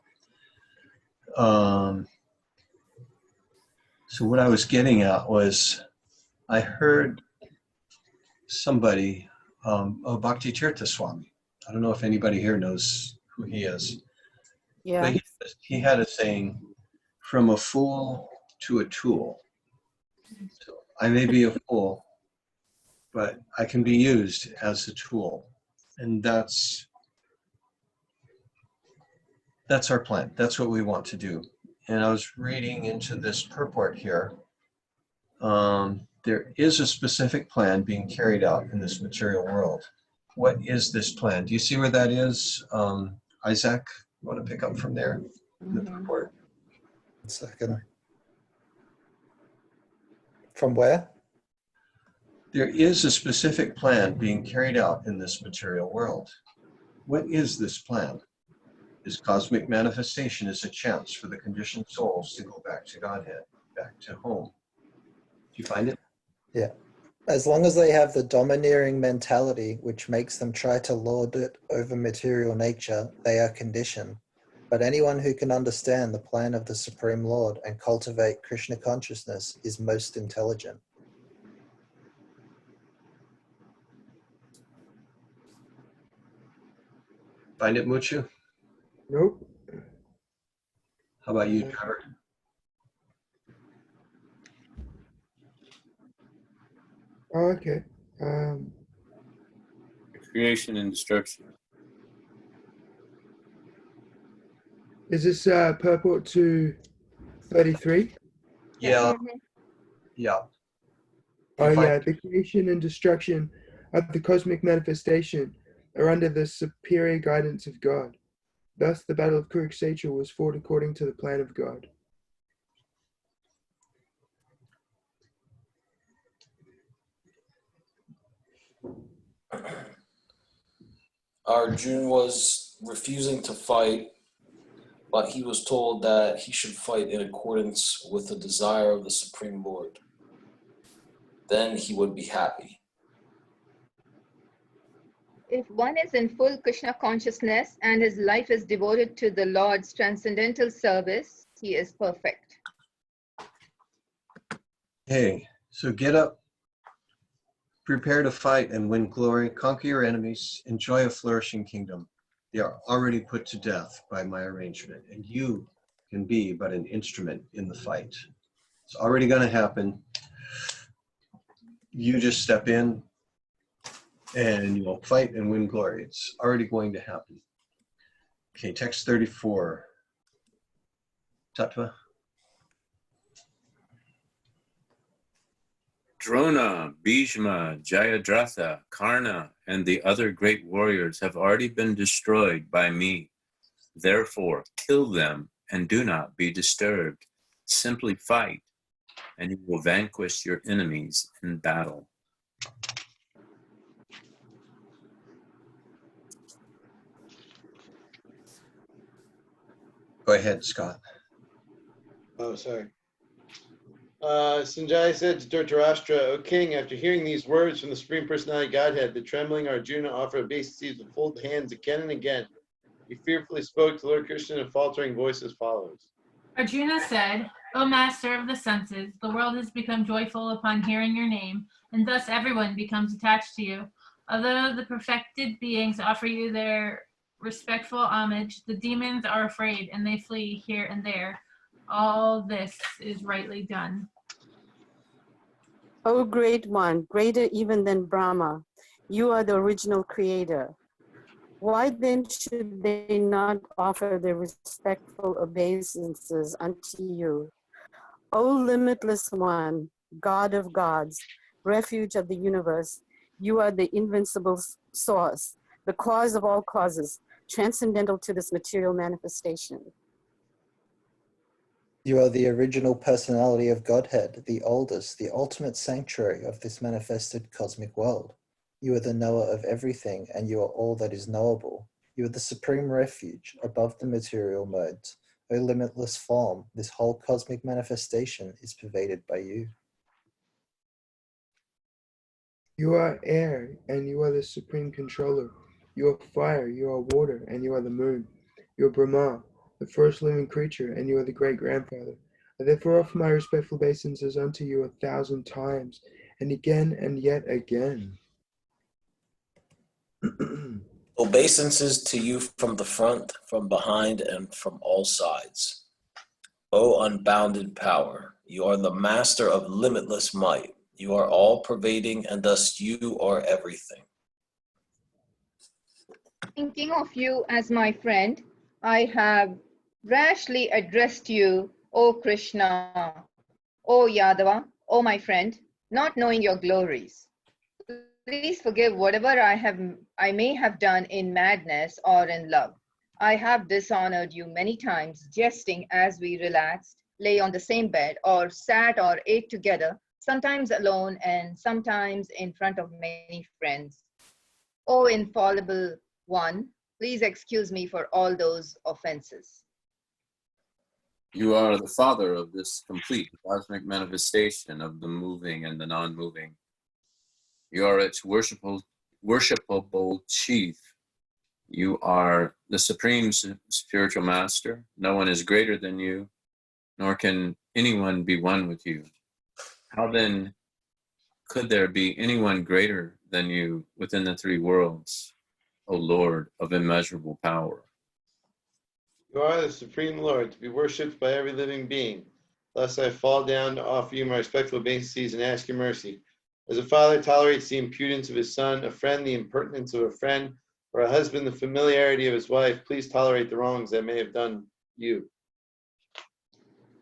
So what I was getting at was, I heard somebody, Bhakti Tirtha Swami. I don't know if anybody here knows who he is. Yeah. But he had a saying, from a fool to a tool. So I may be a fool, but I can be used as a tool. And that's our plan. That's what we want to do. And I was reading into this purport here. There is a specific plan being carried out in this material world. What is this plan? Do you see where that is? Isaac, you want to pick up from there in the purport? 1 second. From where? There is a specific plan being carried out in this material world. What is this plan? This cosmic manifestation is a chance for the conditioned souls to go back to Godhead, back to home. Do you find it? Yeah. As long as they have the domineering mentality, which makes them try to lord it over material nature, they are conditioned. But anyone who can understand the plan of the Supreme Lord and cultivate Krishna consciousness is most intelligent. Find it, Muchu? Nope. How about you, Trevor? Oh, okay. Creation and destruction. Is this purport to 33? Yeah. Yeah. Oh, yeah. The creation and destruction of the cosmic manifestation are under the superior guidance of God. Thus, the Battle of Kurukshetra was fought according to the plan of God. Arjuna was refusing to fight, but he was told that he should fight in accordance with the desire of the Supreme Lord. Then he would be happy. If one is in full Krishna consciousness and his life is devoted to the Lord's transcendental service, he is perfect. Hey, so get up, prepare to fight and win glory, conquer your enemies, enjoy a flourishing kingdom. They are already put to death by my arrangement, and you can be but an instrument in the fight. It's already going to happen. You just step in and you'll fight and win glory. It's already going to happen. Okay, text 34. Tattva. Drona, Bhishma, Jayadratha, Karna, and the other great warriors have already been destroyed by me. Therefore, kill them and do not be disturbed. Simply fight, and you will vanquish your enemies in battle. Go ahead, Scott. Oh, sorry. Sanjaya said to Dhritarashtra, O king, after hearing these words from the Supreme Personality Godhead, the trembling Arjuna offered obeisances with folded hands again and again. He fearfully spoke to Lord Krishna in a faltering voice as follows. Arjuna said, O master of the senses, the world has become joyful upon hearing your name, and thus everyone becomes attached to you. Although the perfected beings offer you their respectful homage, the demons are afraid and they flee here and there. All this is rightly done. O great one, greater even than Brahma, you are the original creator. Why then should they not offer their respectful obeisances unto you? O limitless one, God of gods, refuge of the universe, you are the invincible source, the cause of all causes, transcendental to this material manifestation. You are the original personality of Godhead, the oldest, the ultimate sanctuary of this manifested cosmic world. You are the knower of everything, and you are all that is knowable. You are the supreme refuge above the material modes. O limitless form, this whole cosmic manifestation is pervaded by you. You are air, and you are the supreme controller. You are fire, you are water, and you are the moon. You are Brahma, the first living creature, and you are the great-grandfather. I therefore offer my respectful obeisances unto you 1,000 times, and again and yet again. Obeisances to you from the front, from behind, and from all sides. O unbounded power, you are the master of limitless might. You are all-pervading, and thus you are everything. Thinking of you as my friend, I have rashly addressed you, O Krishna, O Yadava, O my friend, not knowing your glories. Please forgive whatever I may have done in madness or in love. I have dishonored you many times, jesting as we relaxed, lay on the same bed, or sat or ate together, sometimes alone and sometimes in front of many friends. O infallible one, please excuse me for all those offenses. You are the father of this complete cosmic manifestation of the moving and the non-moving. You are its worshipable chief. You are the supreme spiritual master. No one is greater than you, nor can anyone be one with you. How then could there be anyone greater than you within the three worlds, O Lord of immeasurable power? You are the Supreme Lord, to be worshipped by every living being. Thus I fall down to offer you my respectful obeisances and ask your mercy. As a father tolerates the impudence of his son, a friend the impertinence of a friend, or a husband the familiarity of his wife, please tolerate the wrongs I may have done you.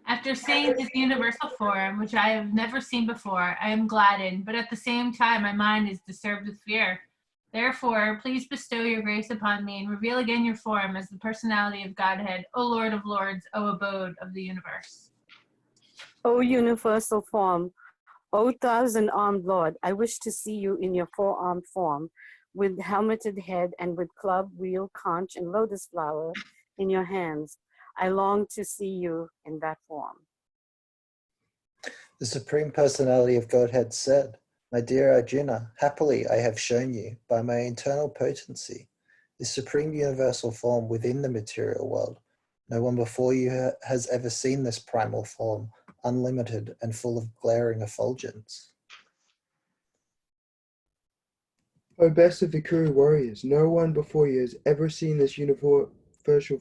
After seeing his universal form, which I have never seen before, I am gladdened, but at the same time my mind is disturbed with fear. Therefore, please bestow your grace upon me and reveal again your form as the personality of Godhead, O Lord of Lords, O abode of the universe. O universal form, O thousand-armed Lord, I wish to see you in your four-armed form, with helmeted head and with club, wheel, conch, and lotus flower in your hands. I long to see you in that form. The Supreme Personality of Godhead said, My dear Arjuna, happily I have shown you, by my internal potency, this supreme universal form within the material world. No one before you has ever seen this primal form, unlimited and full of glaring effulgence. O best of the Kuru warriors, no one before you has ever seen this universal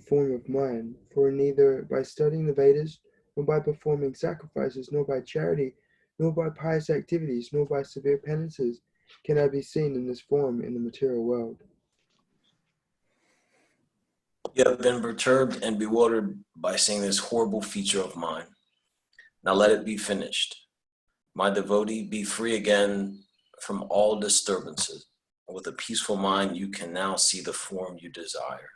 form of mine, for neither by studying the Vedas, nor by performing sacrifices, nor by charity, nor by pious activities, nor by severe penances, can I be seen in this form in the material world. You have been perturbed and bewildered by seeing this horrible feature of mine. Now let it be finished. My devotee, be free again from all disturbances. With a peaceful mind, you can now see the form you desire.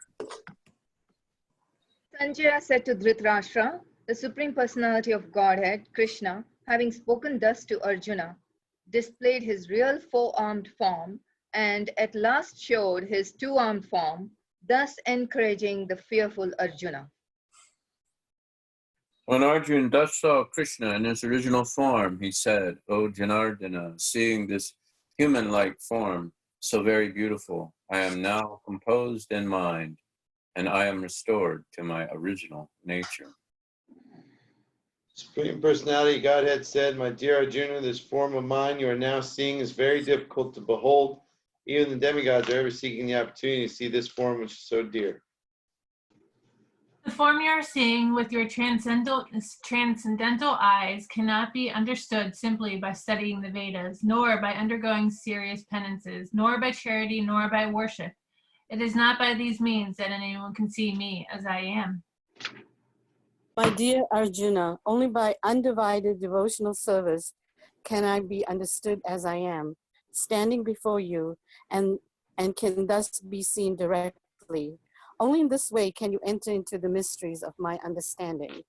Sanjaya said to Dhritarashtra, the Supreme Personality of Godhead, Krishna, having spoken thus to Arjuna, displayed his real four-armed form and at last showed his two-armed form, thus encouraging the fearful Arjuna. When Arjuna thus saw Krishna in his original form, he said, O Janardana, seeing this human-like form, so very beautiful, I am now composed in mind, and I am restored to my original nature. Supreme Personality Godhead said, My dear Arjuna, this form of mine you are now seeing is very difficult to behold. Even the demigods are ever seeking the opportunity to see this form which is so dear. The form you are seeing with your transcendental eyes cannot be understood simply by studying the Vedas, nor by undergoing serious penances, nor by charity, nor by worship. It is not by these means that anyone can see me as I am. My dear Arjuna, only by undivided devotional service can I be understood as I am, standing before you, and can thus be seen directly. Only in this way can you enter into the mysteries of my understanding.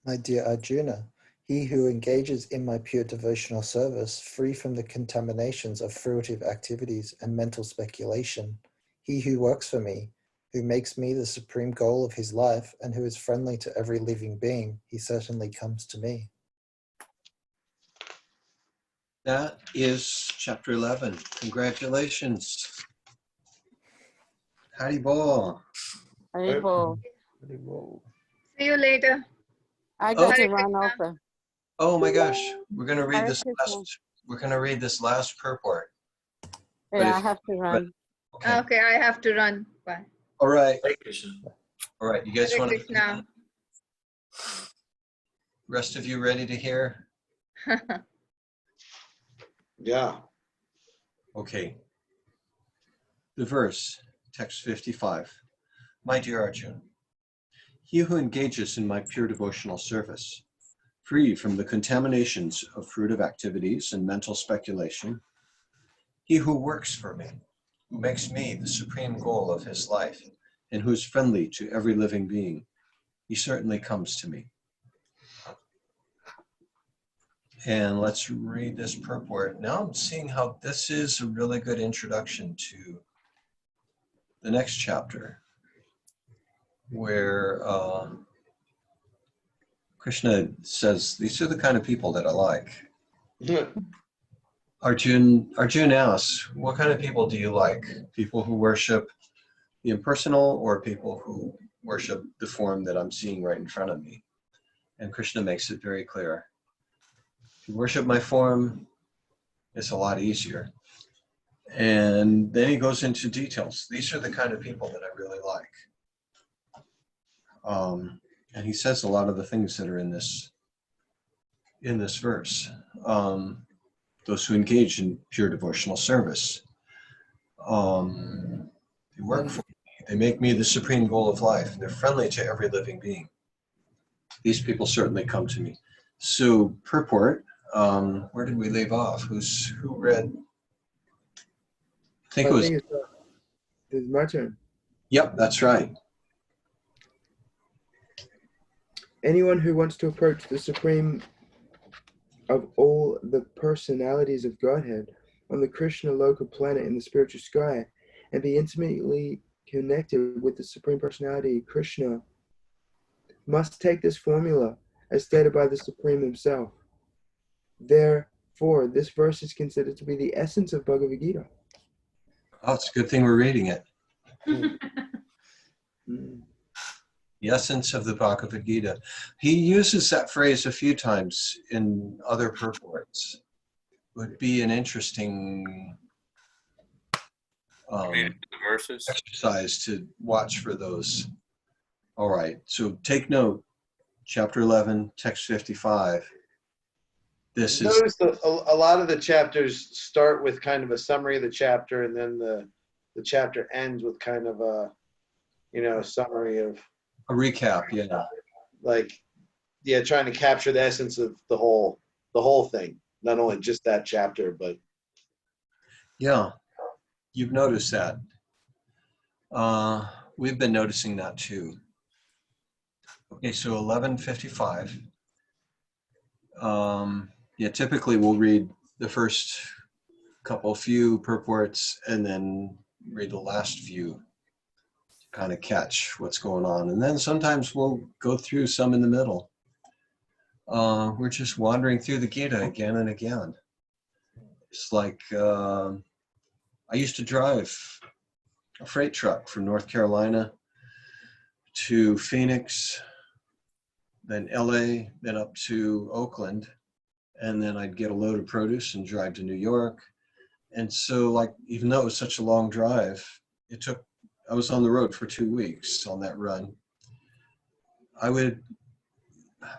My dear Arjuna, he who engages in my pure devotional service, free from the contaminations of fruitive activities and mental speculation, he who works for me, who makes me the supreme goal of his life, and who is friendly to every living being, he certainly comes to me. That is chapter 11. Congratulations. Haribol. Haribol. See you later. I got Okay. to run also. Oh my gosh, we're gonna read Hare this Krishna. last. We're gonna read this last purport. But Yeah, I if- have to run. Okay. Okay, I have to run. Bye. All right. Hare Krishna. All right. You guys Hare want to? Krishna. Rest of you ready to hear? Yeah. Okay. The verse, text 55. My dear Arjuna, he who engages in my pure devotional service, free from the contaminations of fruitive activities and mental speculation, he who works for me, who makes me the supreme goal of his life, and who is friendly to every living being, he certainly comes to me. And let's read this purport. Now I'm seeing how this is a really good introduction to the next chapter, where Krishna says, these are the kind of people that I like. Arjun asks, what kind of people do you like? People who worship the impersonal, or people who worship the form that I'm seeing right in front of me? And Krishna makes it very clear. If you worship my form, it's a lot easier. And then he goes into details. These are the kind of people that I really like. And he says a lot of the things that are in this verse. Those who engage in pure devotional service. They work for me. They make me the supreme goal of life. They're friendly to every living being. These people certainly come to me. So purport, where did we leave off? Who read? I think it was. It's my turn. Yep, that's right. Anyone who wants to approach the supreme of all the personalities of Godhead on the Krishna Loka planet in the spiritual sky and be intimately connected with the Supreme Personality Krishna must take this formula as stated by the Supreme himself. Therefore, this verse is considered to be the essence of Bhagavad Gita. Oh, it's a good thing we're reading it. Mm. The essence of the Bhagavad Gita. He uses that phrase a few times in other purports. Would be an interesting verses. exercise to watch for those. All right, so take note. Chapter 11, text 55. This is Notice a lot of the chapters start with kind of a summary of the chapter, and then the chapter ends with kind of a summary of a recap. Yeah. Trying to capture the essence of the whole thing, not only just that chapter, but Yeah, you've noticed that. We've been noticing that too. Okay, so 1155. Typically we'll read the first few purports and then read the last few to kind of catch what's going on. And then sometimes we'll go through some in the middle. We're just wandering through the Gita again and again. It's like I used to drive a freight truck from North Carolina to Phoenix, then LA, then up to Oakland, and then I'd get a load of produce and drive to New York. And so, even though it was such a long drive, I was on the road for 2 weeks on that run. I would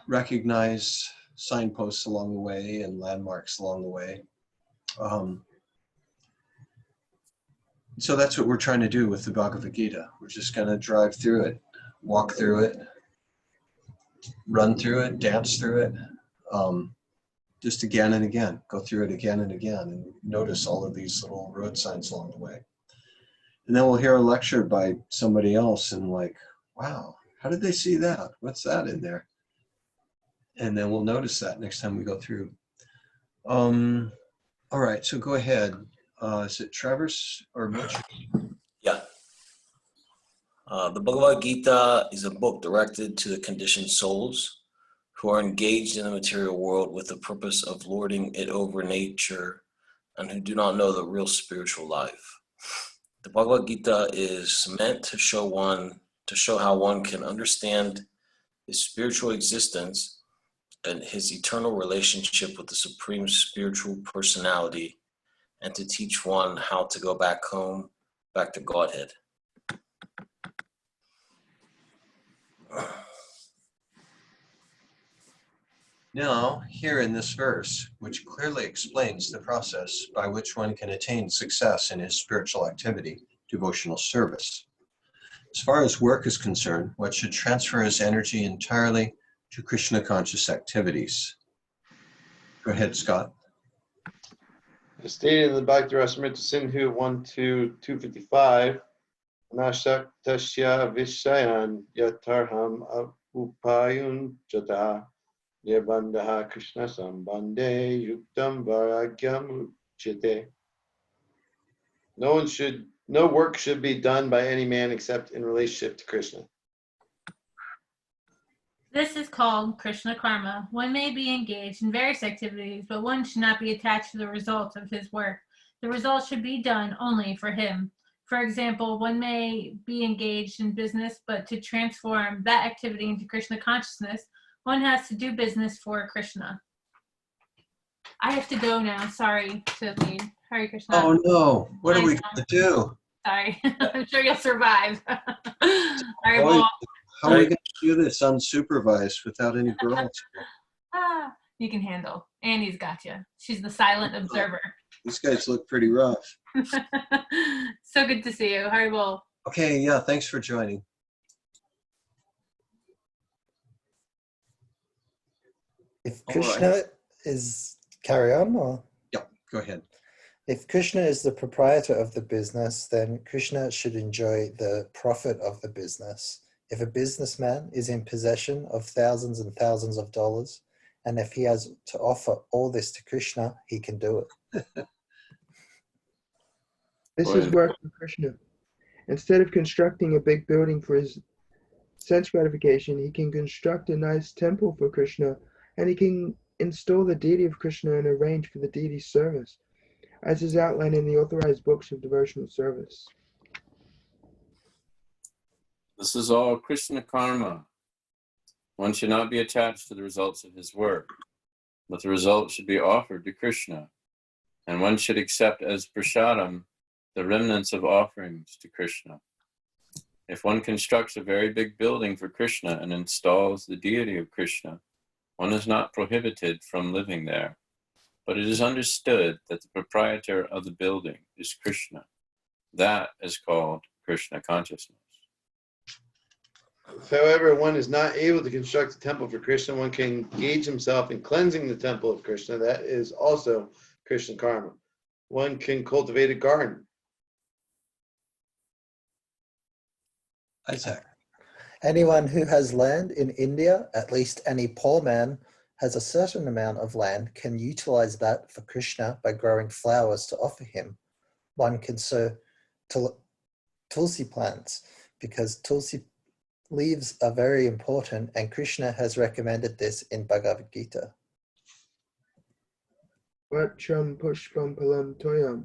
recognize signposts along the way and landmarks along the way. So that's what we're trying to do with the Bhagavad Gita. We're just going to drive through it, walk through it, run through it, dance through it, just again and again, go through it again and again, and notice all of these little road signs along the way. And then we'll hear a lecture by somebody else and like, wow, how did they see that? What's that in there? And then we'll notice that next time we go through. All right, so go ahead. Is it Travis or Mitch? Yeah. The Bhagavad Gita is a book directed to the conditioned souls who are engaged in the material world with the purpose of lording it over nature and who do not know the real spiritual life. The Bhagavad Gita is meant to show how one can understand his spiritual existence and his eternal relationship with the Supreme Spiritual Personality, and to teach one how to go back home, back to Godhead. Now, here in this verse, which clearly explains the process by which one can attain success in his spiritual activity, devotional service. As far as work is concerned, one should transfer his energy entirely to Krishna conscious activities. Go ahead, Scott. As stated in the Bhakti Rasamrita Sindhu 1-255, Nashaktasya Vishayan Yatarham Upayun Jata Nirbandha Krishna Sambande Yuktam Varagyam Uchite. No work should be done by any man except in relationship to Krishna. This is called Krishna karma. One may be engaged in various activities, but one should not be attached to the results of his work. The results should be done only for him. For example, one may be engaged in business, but to transform that activity into Krishna consciousness, one has to do business for Krishna. I have to go now. Sorry to lead. Hare Krishna. Oh no, what are we going to do? Sorry. I'm sure you'll survive. All right, well, How are we going to do this unsupervised without any girls? you can handle. Annie's got you. She's the silent observer. These guys look pretty rough. So good to see you. Haribol. Okay, yeah, thanks for joining. If Krishna is, carry on, or? Yeah, go ahead. If Krishna is the proprietor of the business, then Krishna should enjoy the profit of the business. If a businessman is in possession of thousands and thousands of dollars, and if he has to offer all this to Krishna, he can do it. This is work for Krishna. Instead of constructing a big building for his sense gratification, he can construct a nice temple for Krishna, and he can install the deity of Krishna and arrange for the deity's service, as is outlined in the authorized books of devotional service. This is all Krishna karma. One should not be attached to the results of his work, but the result should be offered to Krishna, and one should accept as prasadam the remnants of offerings to Krishna. If one constructs a very big building for Krishna and installs the deity of Krishna, one is not prohibited from living there, but it is understood that the proprietor of the building is Krishna. That is called Krishna consciousness. If, however, one is not able to construct a temple for Krishna, one can engage himself in cleansing the temple of Krishna. That is also Krishna karma. One can cultivate a garden. Isaac. Anyone who has land in India, at least any poor man, has a certain amount of land, can utilize that for Krishna by growing flowers to offer him. One can sow tulsi plants because tulsi leaves are very important, and Krishna has recommended this in Bhagavad Gita. Vatcham pushpam palam toyam.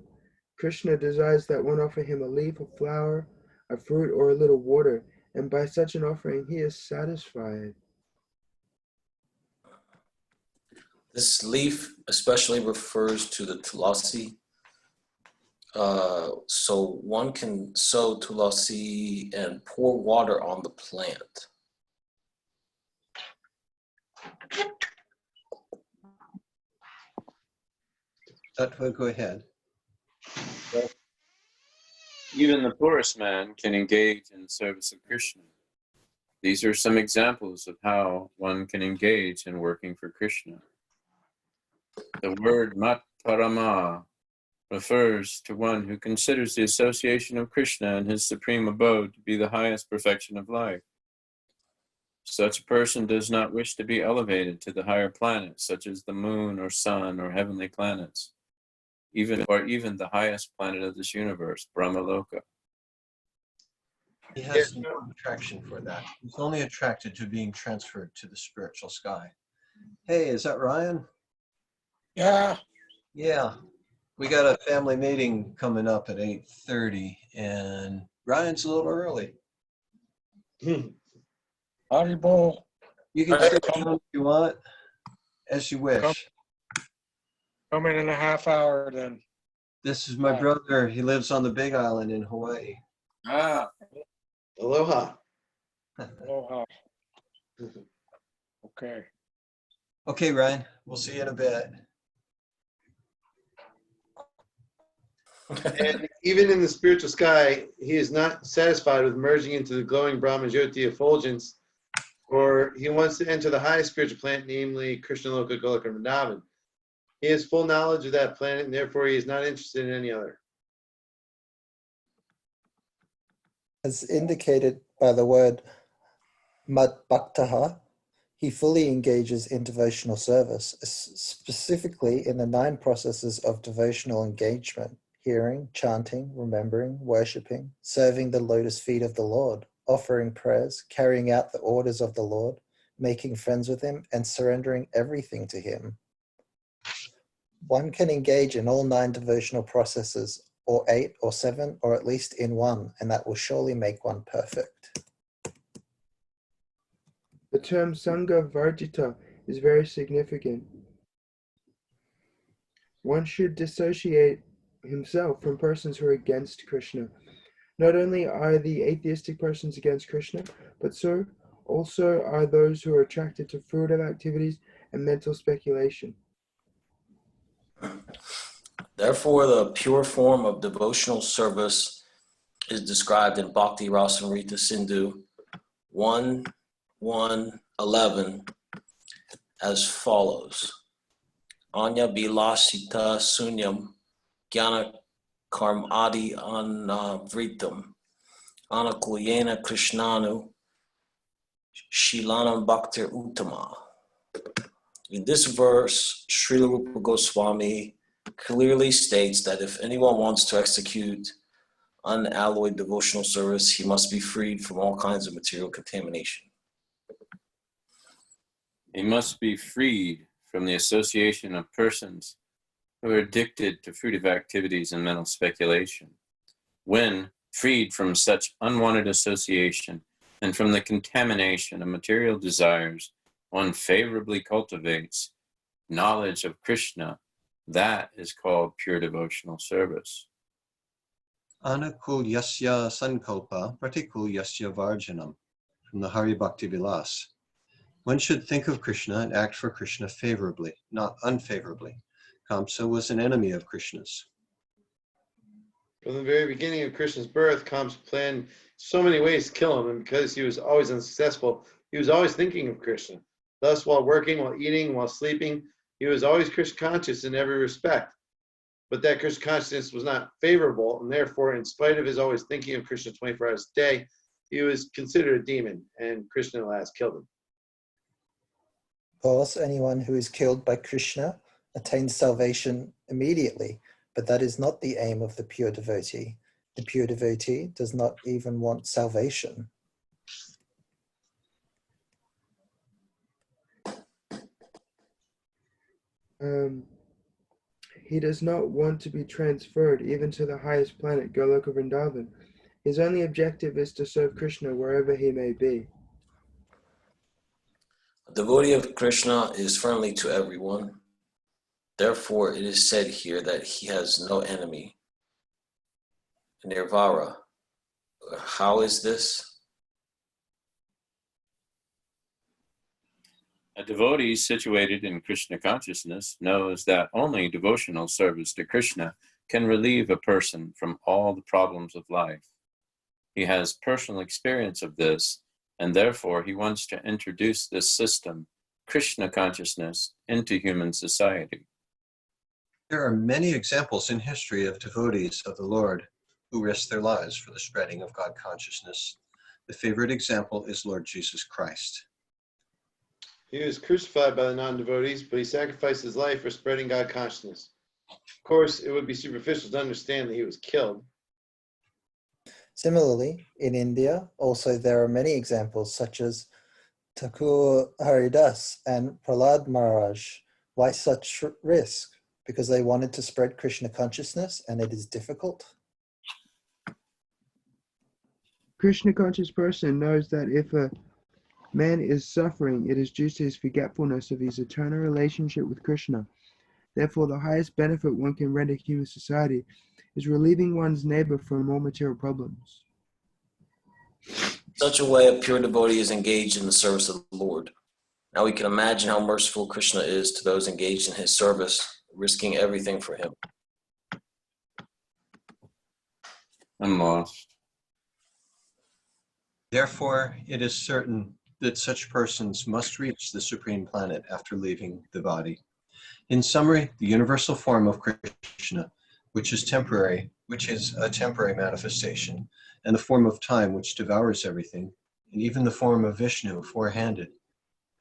Krishna desires that one offer him a leaf, a flower, a fruit, or a little water, and by such an offering he is satisfied. This leaf especially refers to the tulasi. So one can sow tulasi and pour water on the plant. Go ahead. Even the poorest man can engage in the service of Krishna. These are some examples of how one can engage in working for Krishna. The word mat parama refers to one who considers the association of Krishna and his supreme abode to be the highest perfection of life. Such a person does not wish to be elevated to the higher planets, such as the moon or sun or heavenly planets, even the highest planet of this universe, Brahmaloka. He has no attraction for that. He's only attracted to being transferred to the spiritual sky. Hey, is that Ryan? Yeah. Yeah. We got a family meeting coming up at 8:30, and Ryan's a little early. Haribol. You can stay home if you want, as you wish. Coming in a half hour then. This is my brother. He lives on the Big Island in Hawaii. Ah. Aloha. Aloha. Okay. Okay, Ryan. We'll see you in a bit. And even in the spiritual sky, he is not satisfied with merging into the glowing Brahmajyoti effulgence, or he wants to enter the highest spiritual planet, namely Krishna Loka Golika Vrindavan. He has full knowledge of that planet, and therefore he is not interested in any other. As indicated by the word mad bhaktaha, he fully engages in devotional service, specifically in the 9 processes of devotional engagement: hearing, chanting, remembering, worshipping, serving the lotus feet of the Lord, offering prayers, carrying out the orders of the Lord, making friends with him, and surrendering everything to him. One can engage in all 9 devotional processes, or 8 or 7, or at least in one, and that will surely make one perfect. The term Sangha Varjita is very significant. One should dissociate himself from persons who are against Krishna. Not only are the atheistic persons against Krishna, but so also are those who are attracted to fruitive activities and mental speculation. Therefore, the pure form of devotional service is described in Bhakti Rasamrita Sindhu 1:1:11 as follows: Anya bilasita sunyam jnana karmadi anavritam anakulyena krishnanu shilanam bhaktir uttama. In this verse, Srila Rupa Goswami clearly states that if anyone wants to execute unalloyed devotional service, he must be freed from all kinds of material contamination. He must be freed from the association of persons who are addicted to fruitive activities and mental speculation. When freed from such unwanted association and from the contamination of material desires, one favorably cultivates knowledge of Krishna. That is called pure devotional service. Anakulyasya sankalpa pratikulyasya varjanam, from the Hari Bhakti Vilas. One should think of Krishna and act for Krishna favorably, not unfavorably. Kamsa was an enemy of Krishna's. From the very beginning of Krishna's birth, Kamsa planned so many ways to kill him, and because he was always unsuccessful, he was always thinking of Krishna. Thus, while working, while eating, while sleeping, he was always Krishna conscious in every respect. But that Krishna consciousness was not favorable, and therefore, in spite of his always thinking of Krishna 24 hours a day, he was considered a demon, and Krishna at last killed him. Of course, anyone who is killed by Krishna attains salvation immediately, but that is not the aim of the pure devotee. The pure devotee does not even want salvation. He does not want to be transferred even to the highest planet, Goloka Vrindavan. His only objective is to serve Krishna wherever he may be. A devotee of Krishna is friendly to everyone. Therefore, it is said here that he has no enemy. Nirvara. How is this? A devotee situated in Krishna consciousness knows that only devotional service to Krishna can relieve a person from all the problems of life. He has personal experience of this, and therefore he wants to introduce this system, Krishna consciousness, into human society. There are many examples in history of devotees of the Lord who risked their lives for the spreading of God consciousness. The favorite example is Lord Jesus Christ. He was crucified by the non-devotees, but he sacrificed his life for spreading God consciousness. Of course, it would be superficial to understand that he was killed. Similarly, in India, also there are many examples such as Thakur Haridas and Prahlad Maharaj. Why such risk? Because they wanted to spread Krishna consciousness and it is difficult? Krishna conscious person knows that if a man is suffering, it is due to his forgetfulness of his eternal relationship with Krishna. Therefore, the highest benefit one can render human society is relieving one's neighbor from all material problems. In such a way, a pure devotee is engaged in the service of the Lord. Now we can imagine how merciful Krishna is to those engaged in his service, risking everything for him. I'm lost. Therefore, it is certain that such persons must reach the supreme planet after leaving the body. In summary, the universal form of Krishna, which is a temporary manifestation, and the form of time which devours everything, and even the form of Vishnu, four-handed,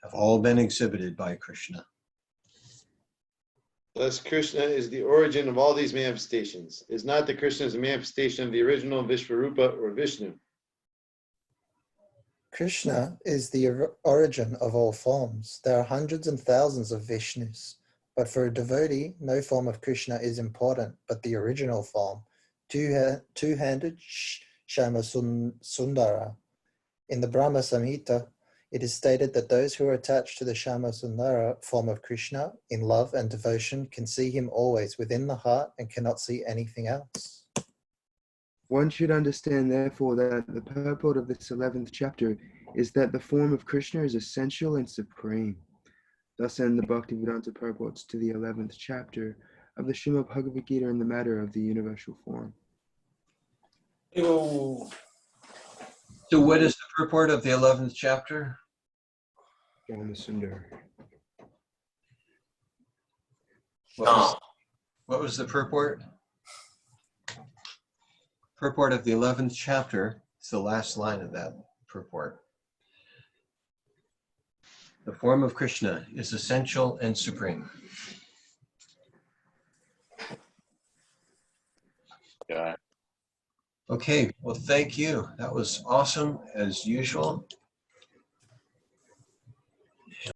have all been exhibited by Krishna. Thus, Krishna is the origin of all these manifestations. It is not that Krishna is a manifestation of the original Vishvarupa or Vishnu. Krishna is the origin of all forms. There are hundreds and thousands of Vishnus, but for a devotee, no form of Krishna is important, but the original form, two-handed Shama Sundara. In the Brahma Samhita, it is stated that those who are attached to the Shama Sundara form of Krishna in love and devotion can see him always within the heart and cannot see anything else. One should understand, therefore, that the purport of this 11th chapter is that the form of Krishna is essential and supreme. Thus end the Bhaktivedanta purports to the 11th chapter of the Srimad Bhagavad Gita in the matter of the universal form. Ew. So what is the purport of the 11th chapter? Sundar. What was the purport? Purport of the 11th chapter, it's the last line of that purport. The form of Krishna is essential and supreme. Yeah. Okay, well, thank you. That was awesome as usual.